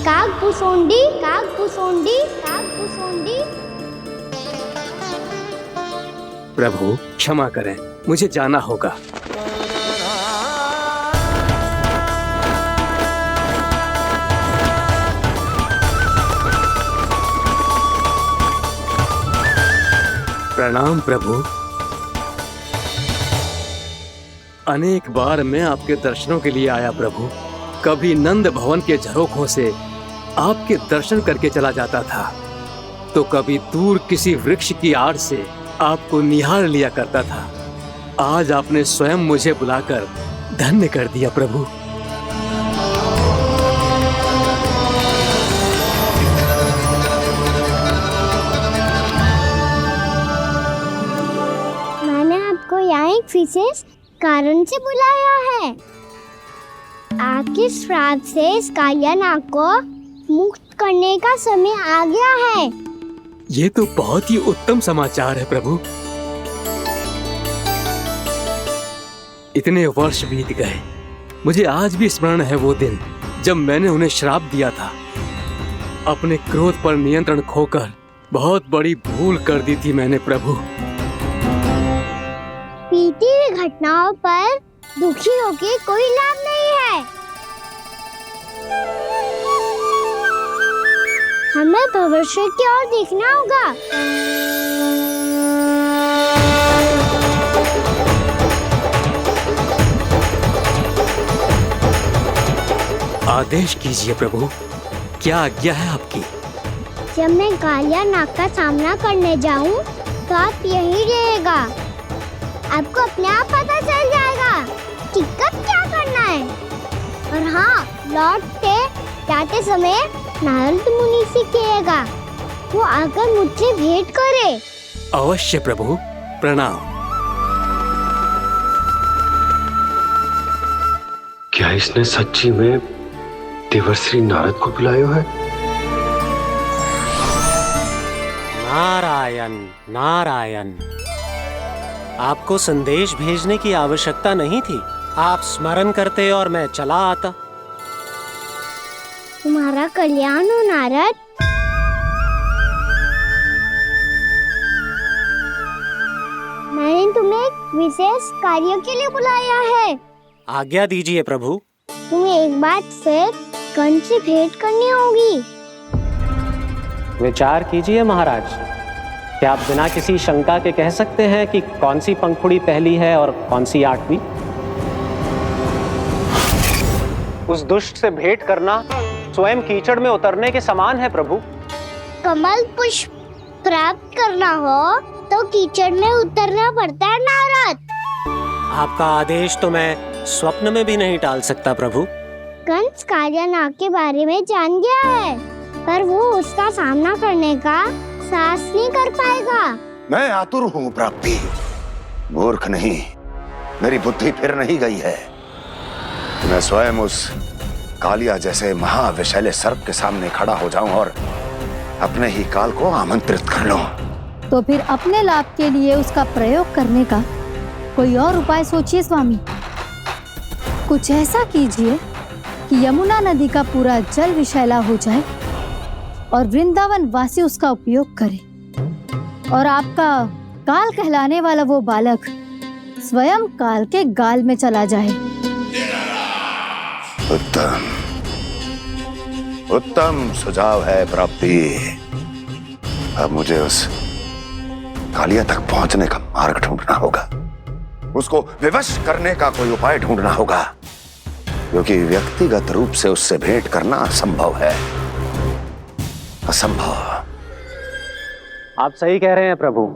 कागभूषोंडी कागभूषोंडी कागभूषोंडी। प्रभु क्षमा करें, मुझे जाना होगा। प्रणाम प्रभु। अनेक बार मैं आपके दर्शनों के लिए आया प्रभु। कभी नंद भवन के झरोखों से आपके दर्शन करके चला जाता था, तो कभी दूर किसी वृक्ष की आड़ से आपको निहार लिया करता था। आज आपने स्वयं मुझे बुलाकर धन्य कर दिया प्रभु। मैंने आपको यहाँ एक विशेष कारण से बुलाया है। आग के श्राप से इस कालिया नाग को मुक्त करने का समय आ गया है। ये तो बहुत ही उत्तम समाचार है प्रभु। इतने वर्ष बीत गए, मुझे आज भी स्मरण है वो दिन जब मैंने उन्हें श्राप दिया था। अपने क्रोध पर नियंत्रण खोकर बहुत बड़ी भूल कर दी थी मैंने प्रभु। बीती हुई घटनाओं पर दुखी होके कोई लाभ नहीं है। हमें भविष्य की ओर देखना होगा। आदेश कीजिए प्रभु, क्या आज्ञा है आपकी? जब मैं कालिया नाग का सामना करने जाऊं, तो आप यही रहेगा। आपको अपने आप पता चल जाएगा कि कब क्या करना है। और हाँ, लौटते जाते समय नारद मुनि से कहेगा, वो आकर मुझसे भेंट करे। अवश्य प्रभु, प्रणाम। क्या इसने सच्ची में देवर्षि नारद को बुलाया है? नारायण नारायण, आपको संदेश भेजने की आवश्यकता नहीं थी। आप स्मरण करते और मैं चला आता। तुम्हारा कल्याण हो नारद। मैंने तुम्हें एक विशेष कार्य के लिए बुलाया है। आज्ञा दीजिए प्रभु। तुम्हें एक बार फिर कंस से भेंट करनी होगी। विचार कीजिए महाराज, क्या आप बिना किसी शंका के कह सकते हैं कि कौन सी पंखुड़ी पहली है और कौन सी 8वीं? उस दुष्ट से भेंट करना स्वयं कीचड़ में उतरने के समान है प्रभु। कमल पुष्प प्राप्त करना हो तो कीचड़ में उतरना पड़ता है नारद। आपका आदेश तो मैं स्वप्न में भी नहीं टाल सकता प्रभु। कंस कालिया नाग के बारे में जान गया है, पर वो उसका सामना करने का साहस नहीं कर पाएगा। मैं आतुर हूँ प्राप्ति, मूर्ख नहीं। मेरी बुद्धि फिर नहीं गई है। मैं स्वयं उस कालिया जैसे महाविषैले सर्प के सामने खड़ा हो जाऊं और अपने ही काल को आमंत्रित कर लूं। तो फिर अपने लाभ के लिए उसका प्रयोग करने का कोई और उपाय सोचिए स्वामी। कुछ ऐसा कीजिए कि यमुना नदी का पूरा जल विषैला हो जाए और वृंदावन वासी उसका उपयोग करे, और आपका काल कहलाने वाला वो बालक स्वयं काल के गाल में चला जाए। उत्तम उत्तम सुझाव है प्राप्ति। अब मुझे उस कालिया तक पहुंचने का मार्ग ढूंढना होगा। उसको विवश करने का कोई उपाय ढूंढना होगा, क्योंकि व्यक्तिगत रूप से उससे भेंट करना असंभव है। असंभव। आप सही कह रहे हैं प्रभु।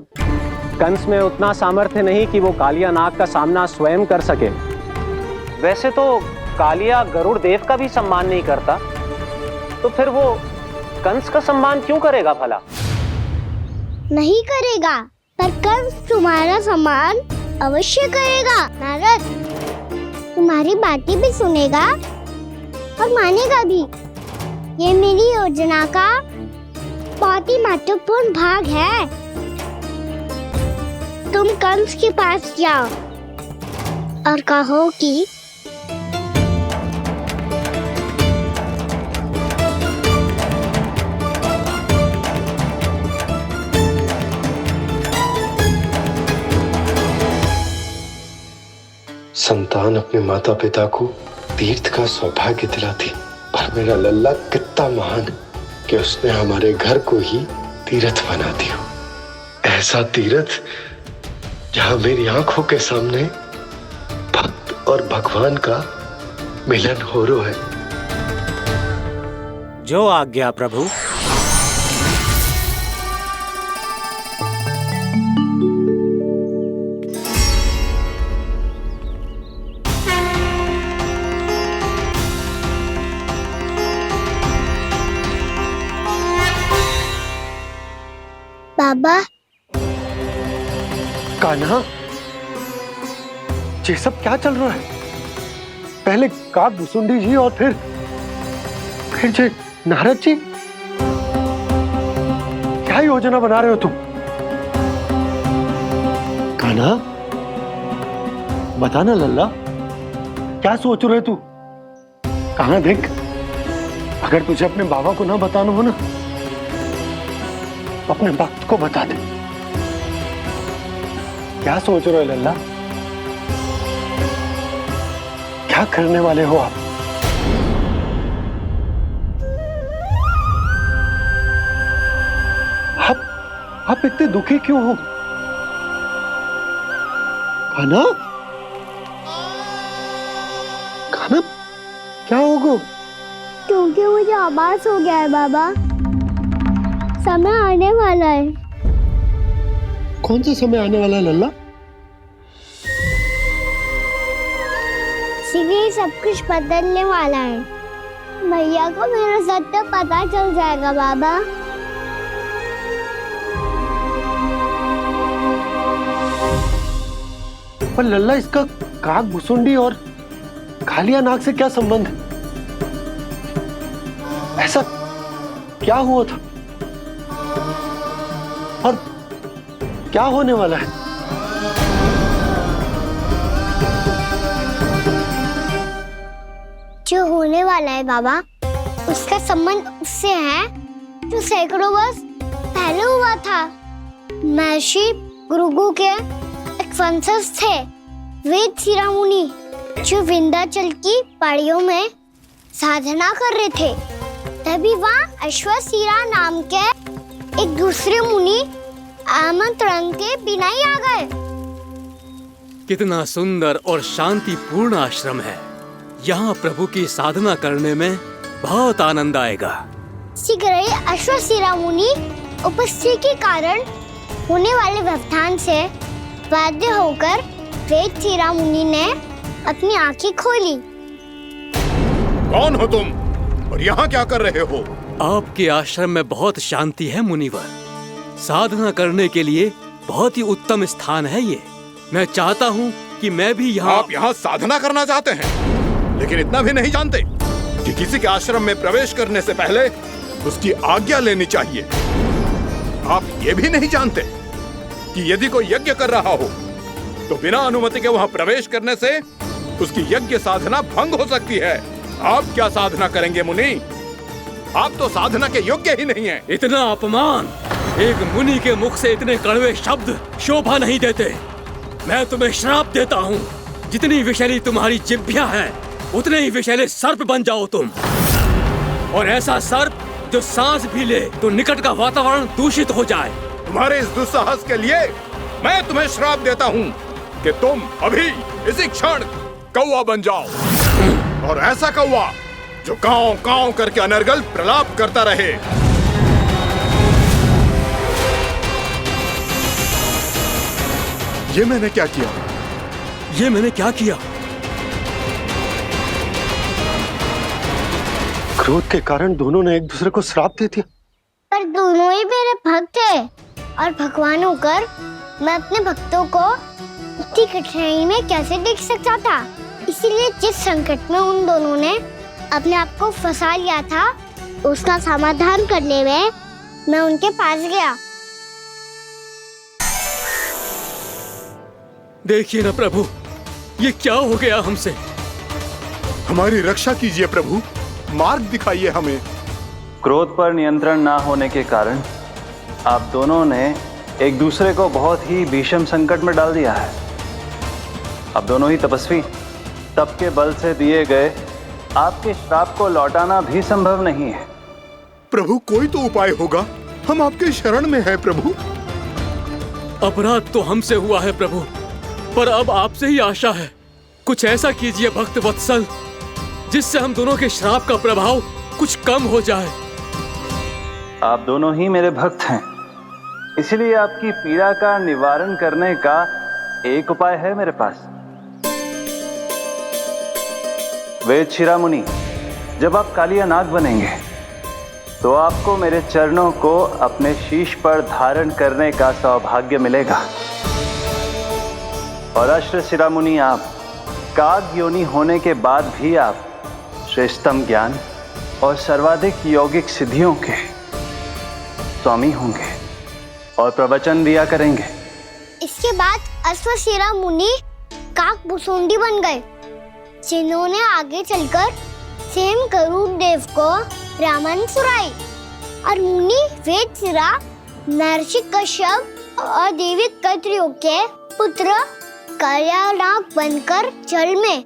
कंस में उतना सामर्थ्य नहीं कि वो कालिया नाग का सामना स्वयं कर सके। वैसे तो कालिया गरुड़ देव का भी सम्मान नहीं करता, तो फिर वो कंस का सम्मान क्यों करेगा भला? नहीं करेगा, पर कंस तुम्हारा सम्मान अवश्य करेगा नारद। तुम्हारी बातें भी सुनेगा और मानेगा भी। ये मेरी योजना का बहुत ही महत्वपूर्ण भाग है। तुम कंस के पास जाओ और कहो कि संतान अपने माता पिता को तीर्थ का सौभाग्य दिलाती, और मेरा लल्ला कितना महान कि उसने हमारे घर को ही तीर्थ बना दिया। ऐसा तीर्थ जहां मेरी आंखों के सामने भक्त और भगवान का मिलन हो रहा है। जो आज्ञा प्रभु। बाबा, कान्हा, ये सब क्या चल रहा है? पहले काक भुसुंडी जी और फिर जे नारद जी। क्या योजना बना रहे हो तुम? कान्हा, बताना लल्ला, क्या सोच रहे तू? कान्हा देख, अगर तुझे अपने बाबा को ना बताना हो ना, तो अपने भक्त को बता दे। क्या सोच रहे हो लल्ला? क्या करने वाले हो आप? आप इतने दुखी क्यों हो? कान्हा, कान्हा, क्या होगा? क्योंकि मुझे आभास हो गया है बाबा, समय आने वाला है। कौन सा समय आने वाला है लल्ला? शीघ्र सब कुछ बदलने वाला है। भैया को मेरा सत्य पता चल जाएगा बाबा। पर लल्ला, इसका काक भुसुंडी और कालिया नाग से क्या संबंध है? ऐसा क्या हुआ था और क्या होने वाला है? जो होने वाला है बाबा, उसका संबंध उससे है जो सैकड़ों वर्ष पहले हुआ था। महर्षि भृगु के एक वंशज थे वेद शिरोमणि, जो विंध्याचल की पहाड़ियों में साधना कर रहे थे। तभी वहाँ अश्वशिरा नाम के एक दूसरे मुनि आमंत्रण के बिना ही आ गए। कितना सुंदर और शांतिपूर्ण आश्रम है। यहाँ प्रभु की साधना करने में बहुत आनंद आएगा। शीघ्र ही अश्वशिरा मुनि उपस्थिति के कारण होने वाले व्यवधान से बाध्य होकर वेद शिरोमणि ने अपनी आंखें खोली। कौन हो तुम और यहाँ क्या कर रहे हो? आपके आश्रम में बहुत शांति है मुनिवर। साधना करने के लिए बहुत ही उत्तम स्थान है ये। मैं चाहता हूँ कि मैं भी यहाँ। आप यहाँ साधना करना चाहते हैं, लेकिन इतना भी नहीं जानते कि किसी के आश्रम में प्रवेश करने से पहले उसकी आज्ञा लेनी चाहिए। आप ये भी नहीं जानते कि यदि कोई यज्ञ कर रहा हो तो बिना अनुमति के वहाँ प्रवेश करने से उसकी यज्ञ साधना भंग हो सकती है। आप क्या साधना करेंगे मुनि? आप तो साधना के योग्य ही नहीं हैं। इतना अपमान! एक मुनि के मुख से इतने कड़वे शब्द शोभा नहीं देते। मैं तुम्हें श्राप देता हूँ, जितनी विषैली तुम्हारी जिह्वा है उतने ही विषैले सर्प बन जाओ तुम। और ऐसा सर्प जो सांस भी ले तो निकट का वातावरण दूषित हो जाए। तुम्हारे इस दुस्साहस के लिए मैं तुम्हें श्राप देता हूँ कि तुम अभी इसी क्षण कौवा बन जाओ, और ऐसा कौवा जो कांव कांव करके अनर्गल प्रलाप करता रहे। ये मैंने क्या किया? ये मैंने क्या किया? क्रोध के कारण दोनों ने एक दूसरे को श्राप दे दिया। पर दोनों ही मेरे भक्त थे, और भगवान होकर मैं अपने भक्तों को इतनी कठिनाई में कैसे देख सकता था। इसीलिए जिस संकट में उन दोनों ने अपने आप को फंसा लिया था, उसका समाधान करने में मैं उनके पास गया। देखिए ना प्रभु, ये क्या हो गया हमसे? हमारी रक्षा कीजिए प्रभु, मार्ग दिखाइए हमें। क्रोध पर नियंत्रण ना होने के कारण आप दोनों ने एक दूसरे को बहुत ही भीषण संकट में डाल दिया है। अब दोनों ही तपस्वी, तप के बल से दिए गए आपके श्राप को लौटाना भी संभव नहीं है। प्रभु, कोई तो उपाय होगा, हम आपके शरण में हैं प्रभु। अपराध तो हमसे हुआ है प्रभु, पर अब आपसे ही आशा है। कुछ ऐसा कीजिए भक्त वत्सल, जिससे हम दोनों के श्राप का प्रभाव कुछ कम हो जाए। आप दोनों ही मेरे भक्त हैं, इसलिए आपकी पीड़ा का निवारण करने का एक उपाय है मेरे पास। वेद शिरोमणि, जब आप कालिया नाग बनेंगे तो आपको मेरे चरणों को अपने शीश पर धारण करने का सौभाग्य मिलेगा। और अश्व शिरोमणि, आप काग योनि होने के बाद भी आप श्रेष्ठतम ज्ञान और सर्वाधिक यौगिक सिद्धियों के स्वामी होंगे और प्रवचन दिया करेंगे। इसके बाद अश्वशिरा मुनि काकभूषुंडी बन गए, जिन्होंने आगे चलकर स्वयं गरुड़ देव को रामायण सुनाई और मुनि वेदशिरा महर्षि कश्यप और देवी कत्रियों के पुत्र कालियानाग बनकर जल में।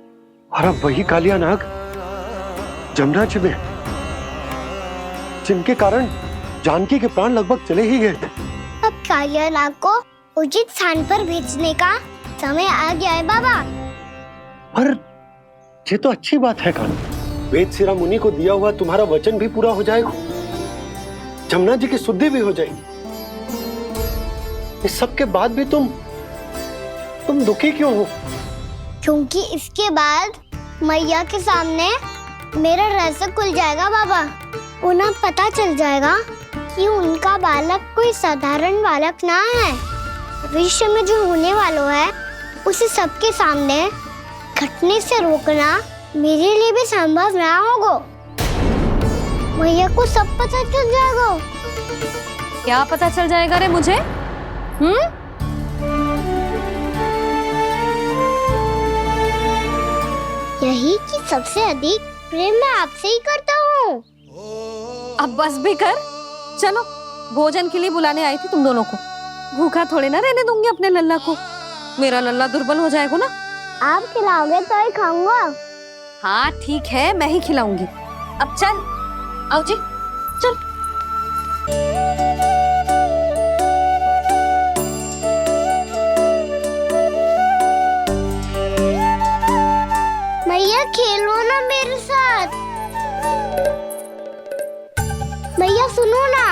और अब वही कालियानाग जमुना जी में, जिनके कारण जानकी के प्राण लगभग चले ही गए थे। अब कालियानाग को उचित स्थान पर भेजने का समय आ गया है बाबा। पर ये तो अच्छी बात है कान्हा, वेदशिरा मुनि को दिया हुआ तुम्हारा वचन भी पूरा हो जाएगा, जमुना जी की शुद्धि भी हो जाएगी। इस सब के बाद भी तुम दुखी क्यों हो? क्योंकि इसके बाद मैया के सामने मेरा रहस्य खुल जाएगा बाबा। उन्हें पता चल जाएगा कि उनका बालक कोई साधारण बालक ना है। भविष्य में जो होने वाला है उसे सबके सामने घटने से रोकना मेरे लिए भी संभव ना होगा। मैया को सब पता चल जाएगा। क्या पता चल जाएगा रे मुझे? यही कि सबसे अधिक प्रेम मैं आपसे ही करता हूँ। अब बस भी कर, चलो भोजन के लिए बुलाने आई थी तुम दोनों को। भूखा थोड़े ना रहने दूंगी अपने लल्ला को, मेरा लल्ला दुर्बल हो जाएगा ना। आप खिलाओगे तो ही खाऊंगा। हाँ ठीक है, मैं ही खिलाऊंगी। अब चल, आओ जी चल। मैया खेलो ना मेरे साथ। मैया सुनो ना,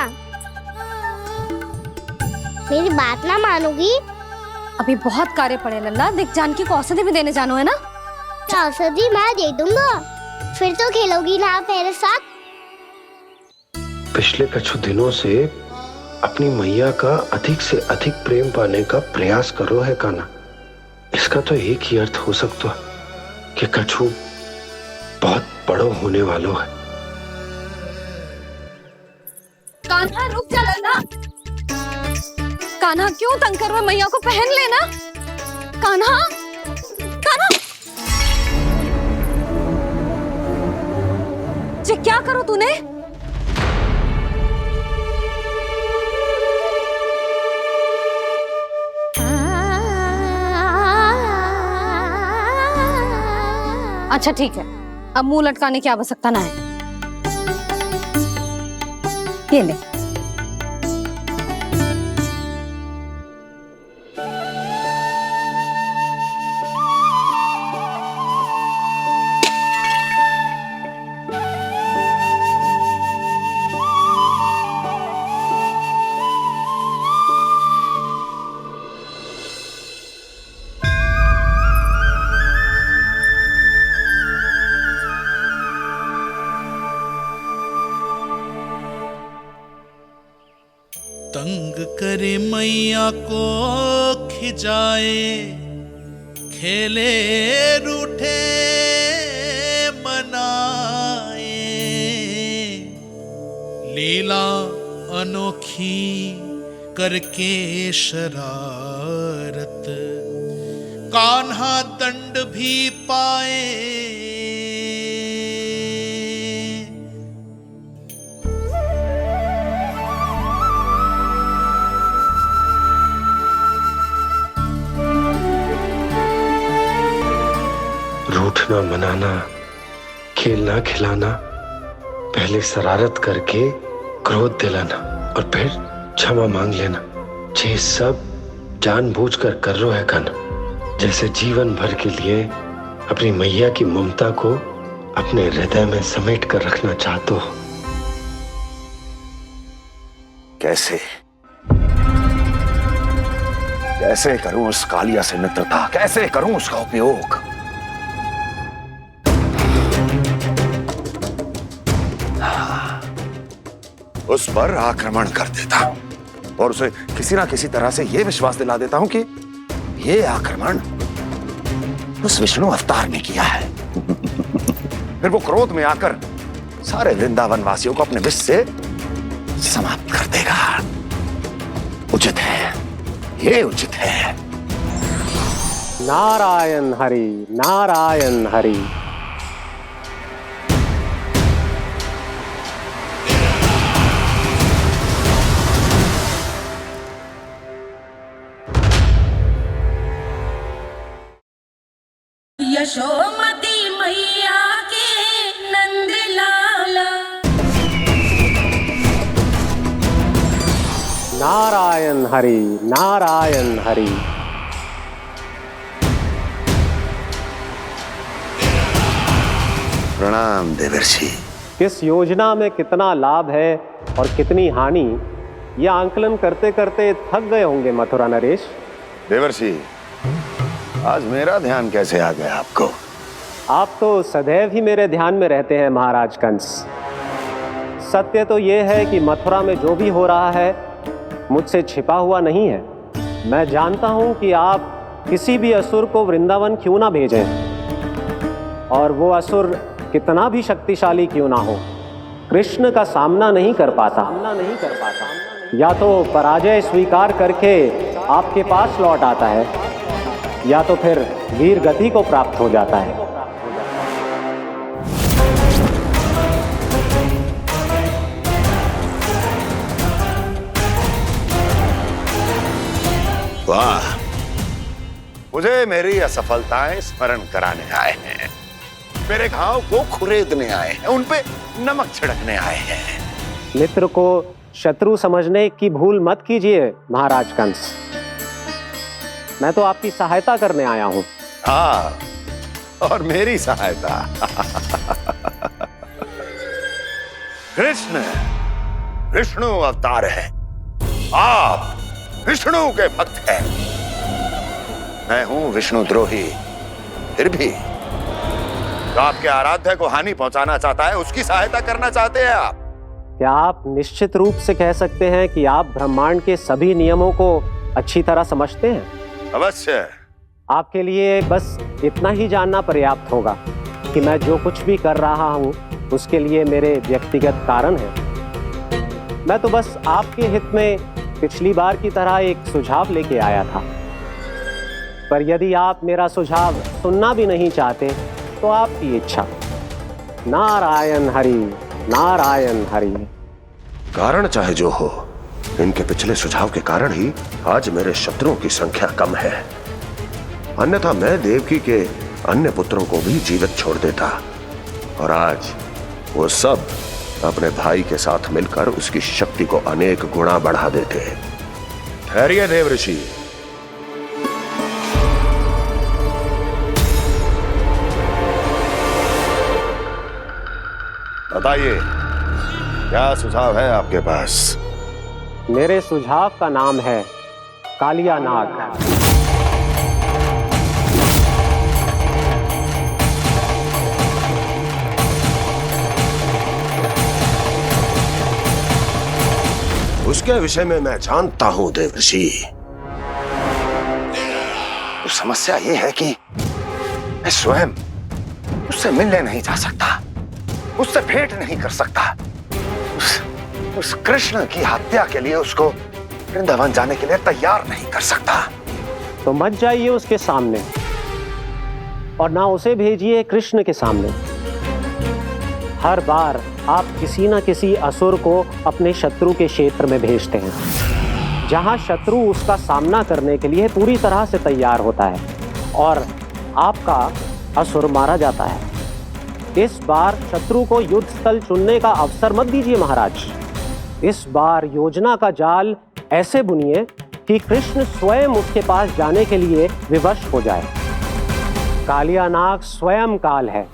मेरी बात ना मानोगी? अभी बहुत कार्य पड़े लल्ला, देख जानकी को औषधि भी देने जानो है ना। औषधि मैं दे दूंगा, फिर तो खेलोगी ना आप मेरे साथ। पिछले कुछ दिनों से अपनी मैया का अधिक से अधिक प्रेम पाने का प्रयास करो है कान्हा। इसका तो एक ही अर्थ हो सकता है कि कछु बहुत बड़ो होने वाला है। कान्हा रुक जा लल्ला। कान्हा क्यों तंग कर रहा है? मैया को पहन लेना। कान्हा, कान्हा, ये क्या करो तूने? अच्छा ठीक है, अब मुंह लटकाने की आवश्यकता ना है। ये ले। तंग करे मैया को खिजाए, खेले रूठे मनाए, लीला अनोखी करके शरारत, कान्हा दंड भी पाए। रूठना मनाना, खेलना खिलाना, पहले शरारत करके क्रोध दिलाना और फिर क्षमा मांग लेना, ये सब जानबूझकर कर रहे है कान्हा। जैसे जीवन भर के लिए अपनी मैया की ममता को अपने हृदय में समेट कर रखना चाहते हो। कैसे कैसे करूं उस कालिया से मित्रता, कैसे करूं उसका उपयोग? उस पर आक्रमण कर देता हूं और उसे किसी ना किसी तरह से यह विश्वास दिला देता हूं कि यह आक्रमण उस विष्णु अवतार ने किया है। फिर वो क्रोध में आकर सारे वृंदावन वासियों को अपने विष से समाप्त कर देगा। उचित है, ये उचित है। नारायण हरि, नारायण हरि। यशोमती मैया के नंद लाला। नारायण हरि, नारायण हरि। प्रणाम देवर्षि। किस योजना में कितना लाभ है और कितनी हानि, यह आंकलन करते करते थक गए होंगे मथुरा नरेश। देवर्षि, आज मेरा ध्यान कैसे आ गया आपको? आप तो सदैव ही मेरे ध्यान में रहते हैं महाराज कंस। सत्य तो यह है कि मथुरा में जो भी हो रहा है मुझसे छिपा हुआ नहीं है। मैं जानता हूं कि आप किसी भी असुर को वृंदावन क्यों ना भेजें, और वो असुर कितना भी शक्तिशाली क्यों ना हो, कृष्ण का सामना नहीं कर पाता। या तो पराजय स्वीकार करके आपके पास लौट आता है, या तो फिर वीर गति को प्राप्त हो जाता है। वाह, मुझे मेरी असफलताएं स्मरण कराने आए हैं, मेरे घाव को खुरेदने आए हैं, उन पे नमक छिड़कने आए हैं। मित्र को शत्रु समझने की भूल मत कीजिए महाराज कंस। मैं तो आपकी सहायता करने आया हूं। हाँ, और मेरी सहायता। कृष्ण विष्णु अवतार है, आप विष्णु के भक्त हैं। मैं हूं विष्णु द्रोही, फिर भी तो आपके आराध्य को हानि पहुंचाना चाहता है, उसकी सहायता करना चाहते हैं आप। क्या आप निश्चित रूप से कह सकते हैं कि आप ब्रह्मांड के सभी नियमों को अच्छी तरह समझते हैं? अवश्य। आपके लिए बस इतना ही जानना पर्याप्त होगा कि मैं जो कुछ भी कर रहा हूं उसके लिए मेरे व्यक्तिगत कारण हैं। मैं तो बस आपके हित में पिछली बार की तरह एक सुझाव लेके आया था, पर यदि आप मेरा सुझाव सुनना भी नहीं चाहते तो आपकी इच्छा। नारायण हरि, नारायण हरि। कारण चाहे जो हो, इनके पिछले सुझाव के कारण ही आज मेरे शत्रुओं की संख्या कम है। अन्यथा मैं देवकी के अन्य पुत्रों को भी जीवित छोड़ देता, और आज वो सब अपने भाई के साथ मिलकर उसकी शक्ति को अनेक गुना बढ़ा देते। ठहरिए देवऋषि। बताइए, क्या सुझाव है आपके पास? मेरे सुझाव का नाम है कालिया नाग। उसके विषय में मैं जानता हूं देवर्षि। तो समस्या यह है कि मैं स्वयं उससे मिलने नहीं जा सकता, उससे भेंट नहीं कर सकता। उस कृष्ण की हत्या के लिए उसको वृंदावन जाने के लिए तैयार नहीं कर सकता। तो मत जाइए उसके सामने, और ना उसे भेजिए कृष्ण के सामने। हर बार आप किसी न किसी असुर को अपने शत्रु के क्षेत्र में भेजते हैं, जहां शत्रु उसका सामना करने के लिए पूरी तरह से तैयार होता है और आपका असुर मारा जाता है। इस बार शत्रु को युद्ध स्थल चुनने का अवसर मत दीजिए महाराज। इस बार योजना का जाल ऐसे बुनिए कि कृष्ण स्वयं उसके पास जाने के लिए विवश हो जाए। कालिया नाग स्वयं काल है,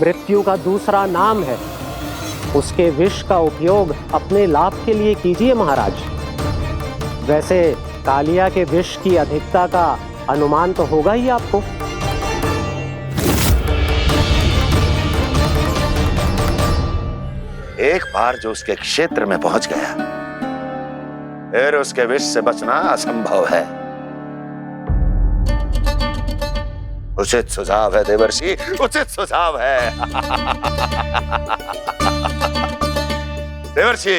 मृत्यु का दूसरा नाम है। उसके विष का उपयोग अपने लाभ के लिए कीजिए महाराज। वैसे कालिया के विष की अधिकता का अनुमान तो होगा ही आपको। एक बार जो उसके क्षेत्र में पहुंच गया, फिर उसके विष से बचना असंभव है। उचित सुझाव है देवर्षि, उचित सुझाव है। देवर्षि,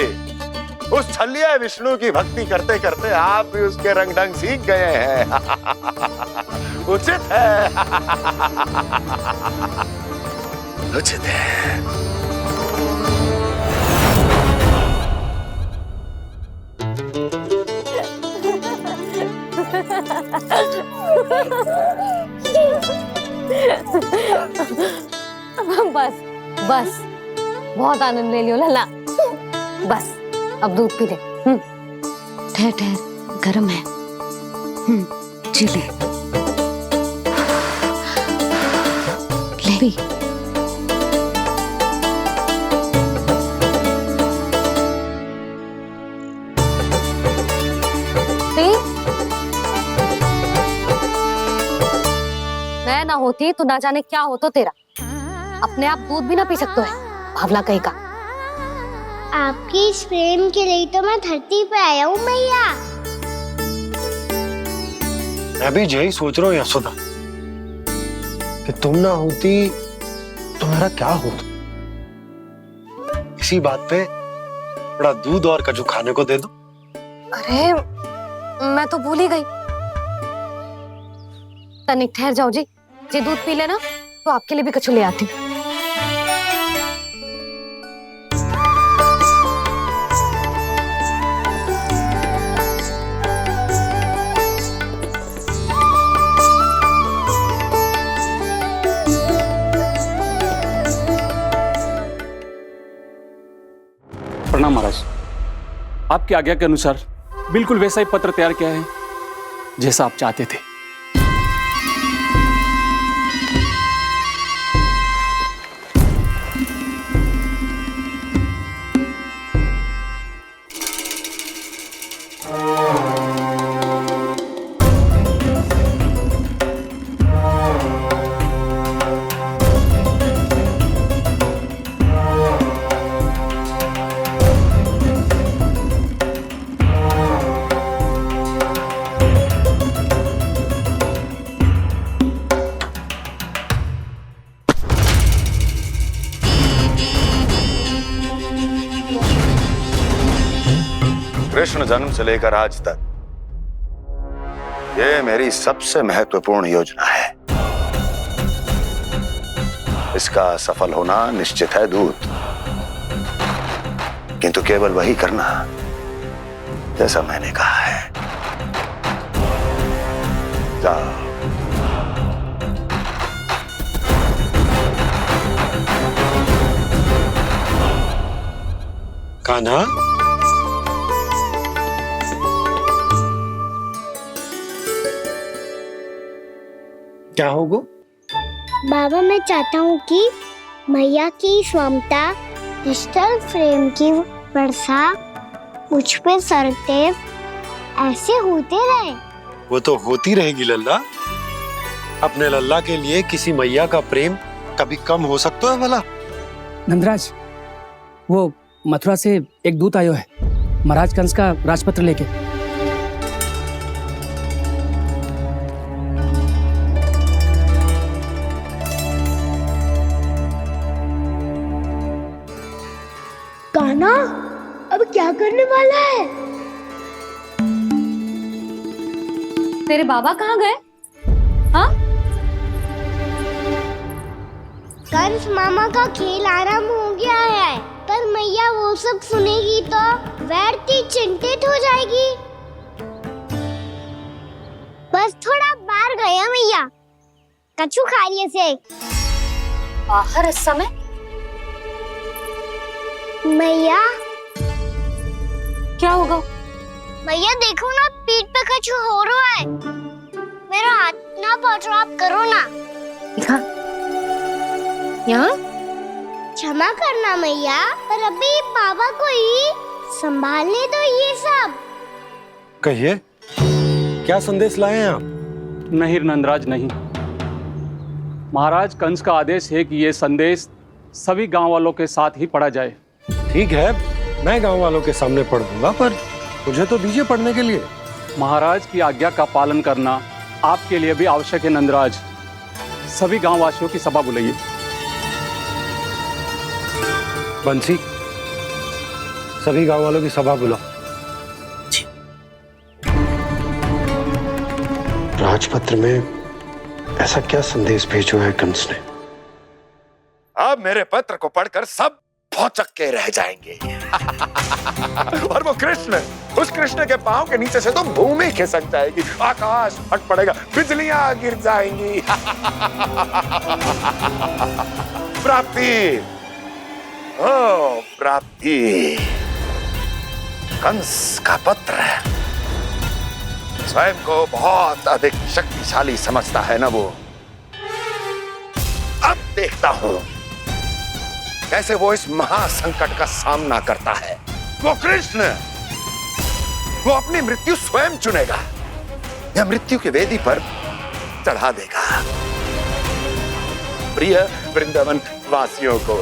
उस छलिया विष्णु की भक्ति करते करते आप भी उसके रंग ढंग सीख गए हैं। उचित है। उचित है। बस बस, बहुत आनंद ले लियो लल्ला। बस अब दूध पी ले। ठहर ठहर, गर्म है। जी ले ले। मैं ना होती तो ना जाने क्या हो तो तेरा। अपने आप दूध भी ना पी सकते है, भावला कहीं का। आपकी इस प्रेम के लिए तो मैं धरती पे आया हूँ मैया। मैं भी यही सोच रहा हूँ यशोदा कि तुम ना होती तो मेरा क्या होता। इसी बात पे थोड़ा दूध और कजू खाने को दे दो। अरे मैं तो भूल ही गई। तनिक ठहर जाओ जी, जे दूध पी लेना तो आपके लिए भी कछु ले आती। प्रणाम महाराज। आपकी आज्ञा के अनुसार बिल्कुल वैसा ही पत्र तैयार किया है जैसा आप चाहते थे। कृष्ण जन्म से लेकर आज तक ये मेरी सबसे महत्वपूर्ण योजना है। इसका सफल होना निश्चित है दूत, किंतु केवल वही करना जैसा मैंने कहा है। जाओ। कान्हा, क्या होगा? बाबा मैं चाहता हूँ कि मैया की स्वमता क्रिस्टल फ्रेम की वर्षा मुझ पे सरते ऐसे होते रहे। वो तो होती रहेगी लल्ला। अपने लल्ला के लिए किसी मैया का प्रेम कभी कम हो सकता है भला? नंदराज, वो मथुरा से एक दूत आयो है महाराज कंस का राजपत्र लेके। कान्हा अब क्या करने वाला है? तेरे बाबा कहाँ गए? हाँ? कंस मामा का खेल आरंभ हो गया है, पर मैया वो सब सुनेगी तो व्यर्थ चिंतित हो जाएगी। बस थोड़ा बाहर गया मैया, कछु खा लिए से। बाहर इस समय? मैया क्या होगा? मैया देखो ना, पीठ पे कुछ हो रहा है। मेरा हाथ ना पकड़ो, आप करो ना। दिखा यहाँ। क्षमा करना मैया, पर अभी बाबा को ही संभालने दो ये सब। कहिए, क्या संदेश लाए हैं आप? नहीं नंदराज, नहीं। महाराज कंस का आदेश है कि ये संदेश सभी गांव वालों के साथ ही पढ़ा जाए। ठीक है, मैं गांव वालों के सामने पढ़ दूंगा, पर मुझे तो दीजिए पढ़ने के लिए। महाराज की आज्ञा का पालन करना आपके लिए भी आवश्यक है नंदराज। सभी गांव वासियों की सभा बुलाइए। बंसी, सभी गांव वालों की सभा बुलाओ। राजपत्र में ऐसा क्या संदेश भेजो है कंस ने? अब मेरे पत्र को पढ़कर सब भौचक के रह जाएंगे। और वो कृष्ण, उस कृष्ण के पांव के नीचे से तो भूमि खिसक जाएगी, आकाश फट पड़ेगा, बिजलियां गिर जाएंगी। प्राप्ति, ओ प्राप्ति, कंस का पत्र स्वयं को बहुत अधिक शक्तिशाली समझता है ना वो। अब देखता हूं कैसे वो इस महासंकट का सामना करता है। वो कृष्ण, वो अपनी मृत्यु स्वयं चुनेगा या मृत्यु की वेदी पर चढ़ा देगा प्रिय वृंदावन वासियों को।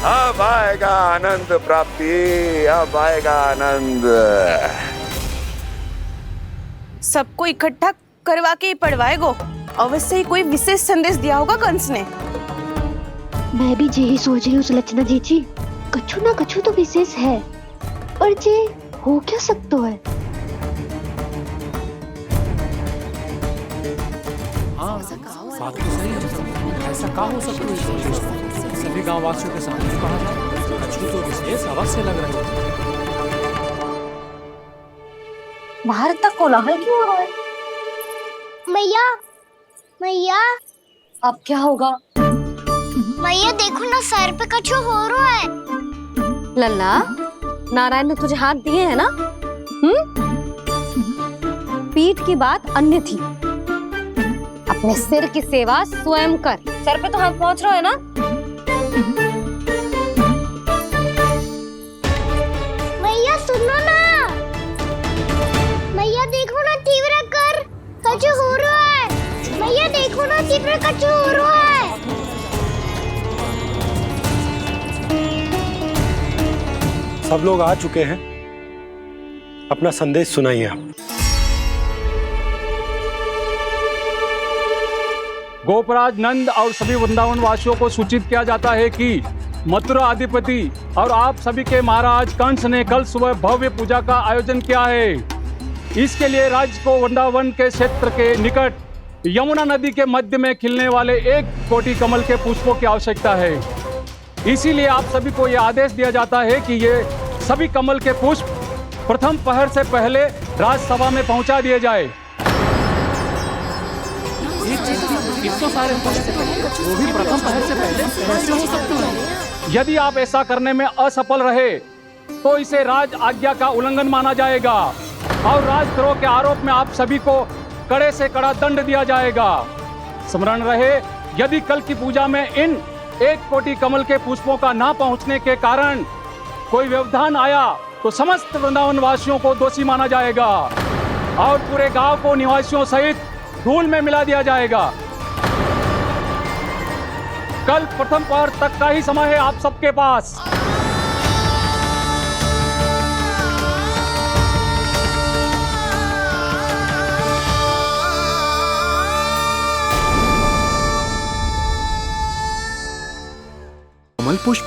अब आएगा आनंद प्राप्ति, अब आएगा आनंद। सबको इकट्ठा करवा के ही पढ़वाएगो। अवश्य ही कोई विशेष संदेश दिया होगा कंस ने। मैं भी यही सोच रही हूँ सुलक्षणा जी, कछु ना कछु तो विशेष है, पर जे हो क्या सकता है? हाँ, बात तो सही है। ऐसा क्या हो सकता है? सभी गांव वासियों के सामने कहा जाए, कछु तो विशेष अवश्य लग रहे हैं। बाहर तक कोलाहल क्यों हो रहा है? मैया, मैया, अब क्या होगा? मैया देखो ना, सर पे कछु हो रहा है। लल्ला, नारायण ने तुझे हाथ दिए हैं ना? पीठ की बात अन्य थी। अपने सिर की सेवा स्वयं कर। सर पे तो हाथ पहुंच रहा है ना? मैया सुनो ना, मैया देखो ना, तीव्र कर कछु हो रहा है। मैया देखो ना, तीव्र कछु हो रहा है। सब लोग आ चुके हैं, अपना संदेश सुनाइए आप। गोपराज नंद और सभी वृंदावन वासियों को सूचित किया जाता है कि मथुरा अधिपति और आप सभी के महाराज कंस ने कल सुबह भव्य पूजा का आयोजन किया है। इसके लिए राज्य को वृंदावन के क्षेत्र के निकट यमुना नदी के मध्य में खिलने वाले 1 कोटि कमल के पुष्पों की आवश्यकता है। इसीलिए आप सभी को यह आदेश दिया जाता है कि ये सभी कमल के पुष्प प्रथम पहर से पहले राजसभा में पहुंचा दिए जाए। वो भी प्रथम पहर से पहले कैसे हो सकते हैं? यदि आप ऐसा करने में असफल रहे तो इसे राज आज्ञा का उल्लंघन माना जाएगा और राजद्रोह के आरोप में आप सभी को कड़े से कड़ा दंड दिया जाएगा। स्मरण रहे, यदि कल की पूजा में इन 1 कोटि कमल के पुष्पों का ना पहुंचने के कारण कोई व्यवधान आया तो समस्त वृंदावन वासियों को दोषी माना जाएगा और पूरे गांव को निवासियों सहित धूल में मिला दिया जाएगा। कल प्रथम पहर तक का ही समय है आप सबके पास। कमल पुष्प,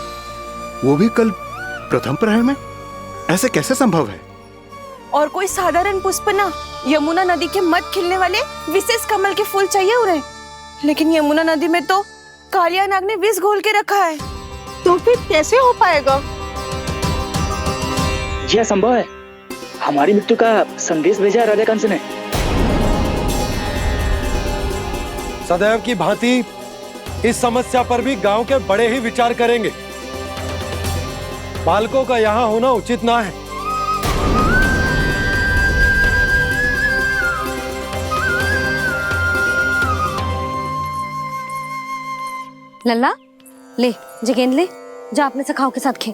वो भी कल प्रथम प्रहर में? ऐसे कैसे संभव है? और कोई साधारण पुष्प ना, यमुना नदी के मध्य खिलने वाले विशेष कमल के फूल चाहिए उन्हें। लेकिन यमुना नदी में तो कालिया नाग ने विष घोल के रखा है, तो फिर कैसे हो पाएगा? यह संभव है। हमारी मृत्यु का संदेश भेजा राजा कंस ने। सदैव की भांति इस समस्या पर भी गांव के बड़े ही विचार करेंगे। बालकों का यहाँ होना उचित ना है। लल्ला, ले जगेंद्र, ले जा अपने सखाओं के साथ खेल।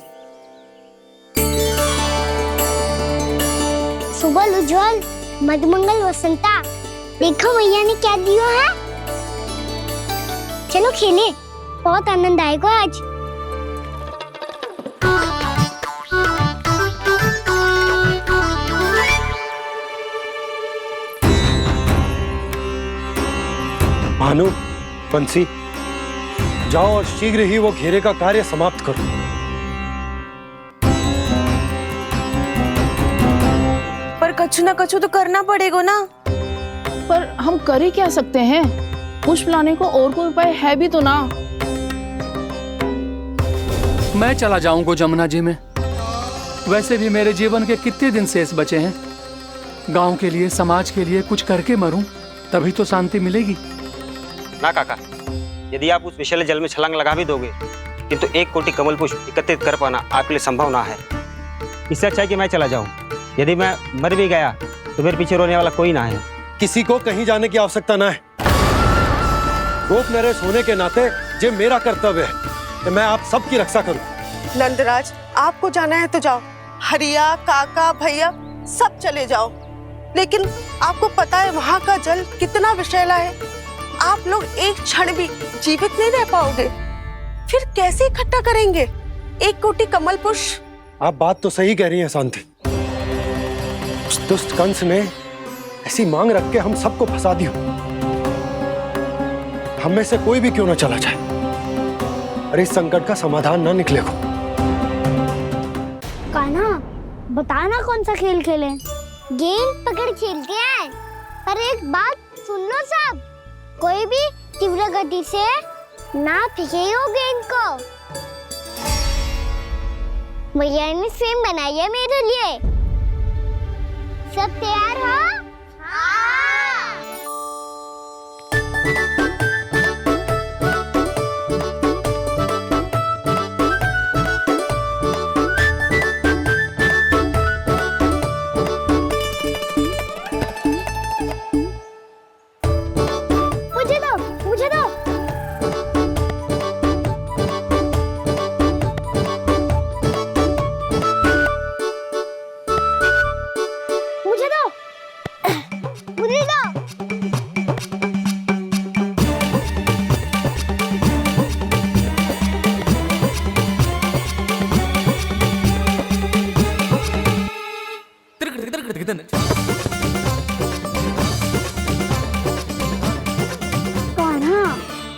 सुबह उज्जवल, मधुमंगल वसंता, देखो मैया ने क्या दिया है। चलो खेलें, बहुत आनंद आएगा आज। भानु, बंसी, जाओ और शीघ्र ही वो घेरे का कार्य समाप्त करो। पर कछु ना कछु तो करना पड़ेगा ना। पर हम कर ही क्या सकते हैं? पुष्प लाने को और कोई उपाय है भी तो ना। मैं चला जाऊंगा जमुना जी में। वैसे भी मेरे जीवन के कितने दिन शेष बचे हैं। गांव के लिए, समाज के लिए कुछ करके मरूं, तभी तो शांति मिलेगी। ना काका, यदि आप उस विषैले जल में छलांग लगा भी दोगे, किंतु 1 कोटि कमल पुष्प एकत्रित कर पाना आपके लिए संभव ना है। इससे अच्छा है कि मैं चला जाऊं। यदि मैं मर भी गया तो मेरे पीछे रोने वाला कोई ना है। किसी को कहीं जाने की आवश्यकता ना है। गोप नरेश होने के नाते ये मेरा कर्तव्य है कि मैं आप सबकी रक्षा करूं। नंदराज, आपको जाना है तो जाओ। हरिया, काका, भैया सब चले जाओ। लेकिन आपको पता है वहाँ का जल कितना विषैला है। आप लोग एक क्षण भी जीवित नहीं रह पाओगे। फिर कैसे इकट्ठा करेंगे 1 कोटि कमल पुष्प? आप बात तो सही कह रही हैं शांति। उस दुष्ट कंस ने ऐसी मांग रख के हम सबको फंसा दिया। हम में से कोई भी क्यों ना चला जाए और इस संकट का समाधान ना निकले को। कान्हा, बताना कौन सा खेल खेलें? गेंद पकड़ खेलते हैं। पर एक बात सुन लो सब, कोई भी तीव्र गति से ना फेंकेगा गेंद को। भैया ने फ्रेम बनाई है मेरे लिए। सब तैयार हो? मुझे दो।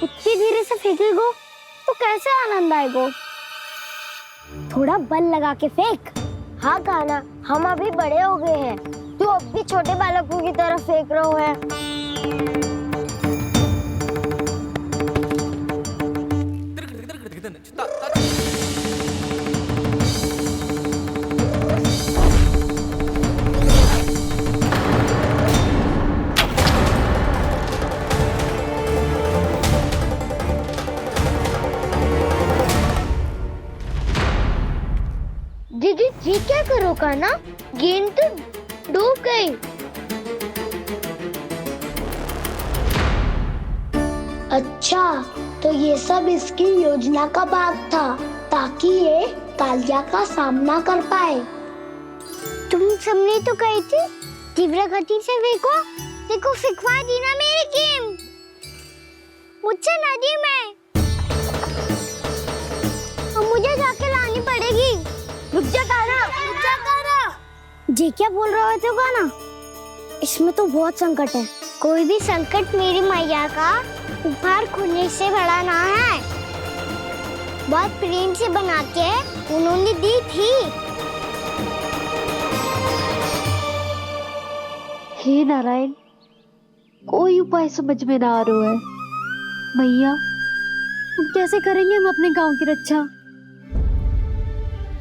इतनी धीरे से फेंकेगो तो कैसे आनंद आएगो? थोड़ा बल लगा के फेंक। हाँ कान्हा, हम अभी बड़े हो गए हैं, तू अब भी छोटे बालकों की तरह फेंक रहे है। दीदी जी क्या करो कान्हा? गेंद तो डूब गई। अच्छा, तो ये सब इसकी योजना का भाग था ताकि ये कालिया का सामना कर पाए। तुम सबने तो कही थी तीव्र गति से फेंको। देखो फिकवा दी ना मेरी गेम। मुझसे नदी में। अब मुझे जाके लानी पड़ेगी। रुक जा कान्हा, रुक जा कान्हा। जी क्या बोल रहे थे कान्हा? इसमें तो बहुत संकट है। कोई भी संकट मेरी मैया का उपहार खोने से बड़ा ना है। बहुत प्रेम से बना के उन्होंने दी थी। हे नारायण, कोई उपाय समझ में ना आ रहा है। मैया, हम कैसे करेंगे हम अपने गांव की रक्षा?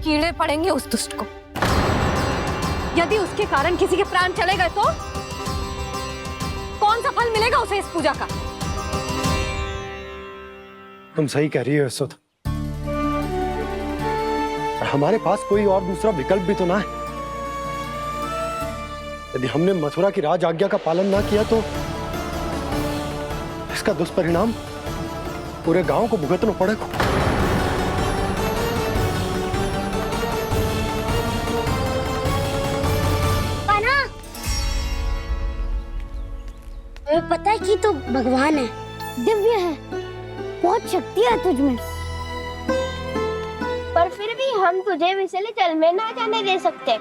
कीड़े पड़ेंगे उस दुष्ट को। यदि उसके कारण किसी के प्राण चले गए तो कौन सा फल मिलेगा उसे इस पूजा का? तुम सही कह रही हो यशोद। हमारे पास कोई और दूसरा विकल्प भी तो ना है। यदि हमने मथुरा की राज आज्ञा का पालन ना किया तो इसका दुष्परिणाम पूरे गांव को भुगतना पड़ेगा। तुम्हें पता है कि तू भगवान है, दिव्य है, बहुत शक्ति है तुझमें। पर फिर भी हम तुझे विषैले जल में ना जाने दे सकते।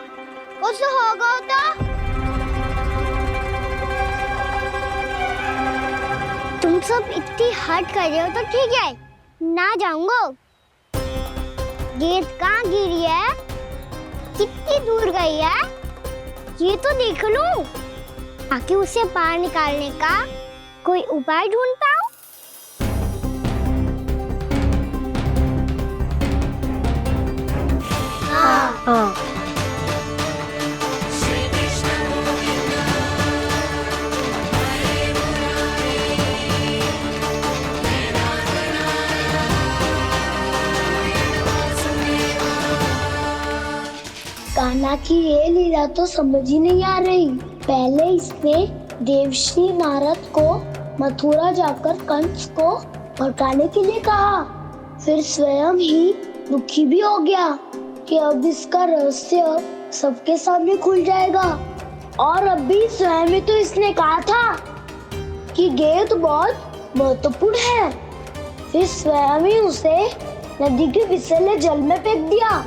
कुछ होगा तो तुम सब इतनी हट कर रहे हो तो ठीक है, ना जाऊंगा। गेंद कहाँ गिरी है, कितनी दूर गई है, ये तो देख लूं, ताकि उसे बाहर निकालने का कोई उपाय ढूंढता हूँ। हाँ। कान्हा की ये लीला तो समझ ही नहीं आ रही। पहले इसने देवश्री नारद को मथुरा जाकर कंस को भड़काने के लिए कहा, फिर स्वयं ही दुखी भी हो गया कि अब इसका रहस्य सबके सामने खुल जाएगा। और अब भी स्वयं ही तो इसने कहा था कि गेंद बहुत महत्वपूर्ण है, फिर स्वयं ही उसे नदी के विषैले जल में फेंक दिया।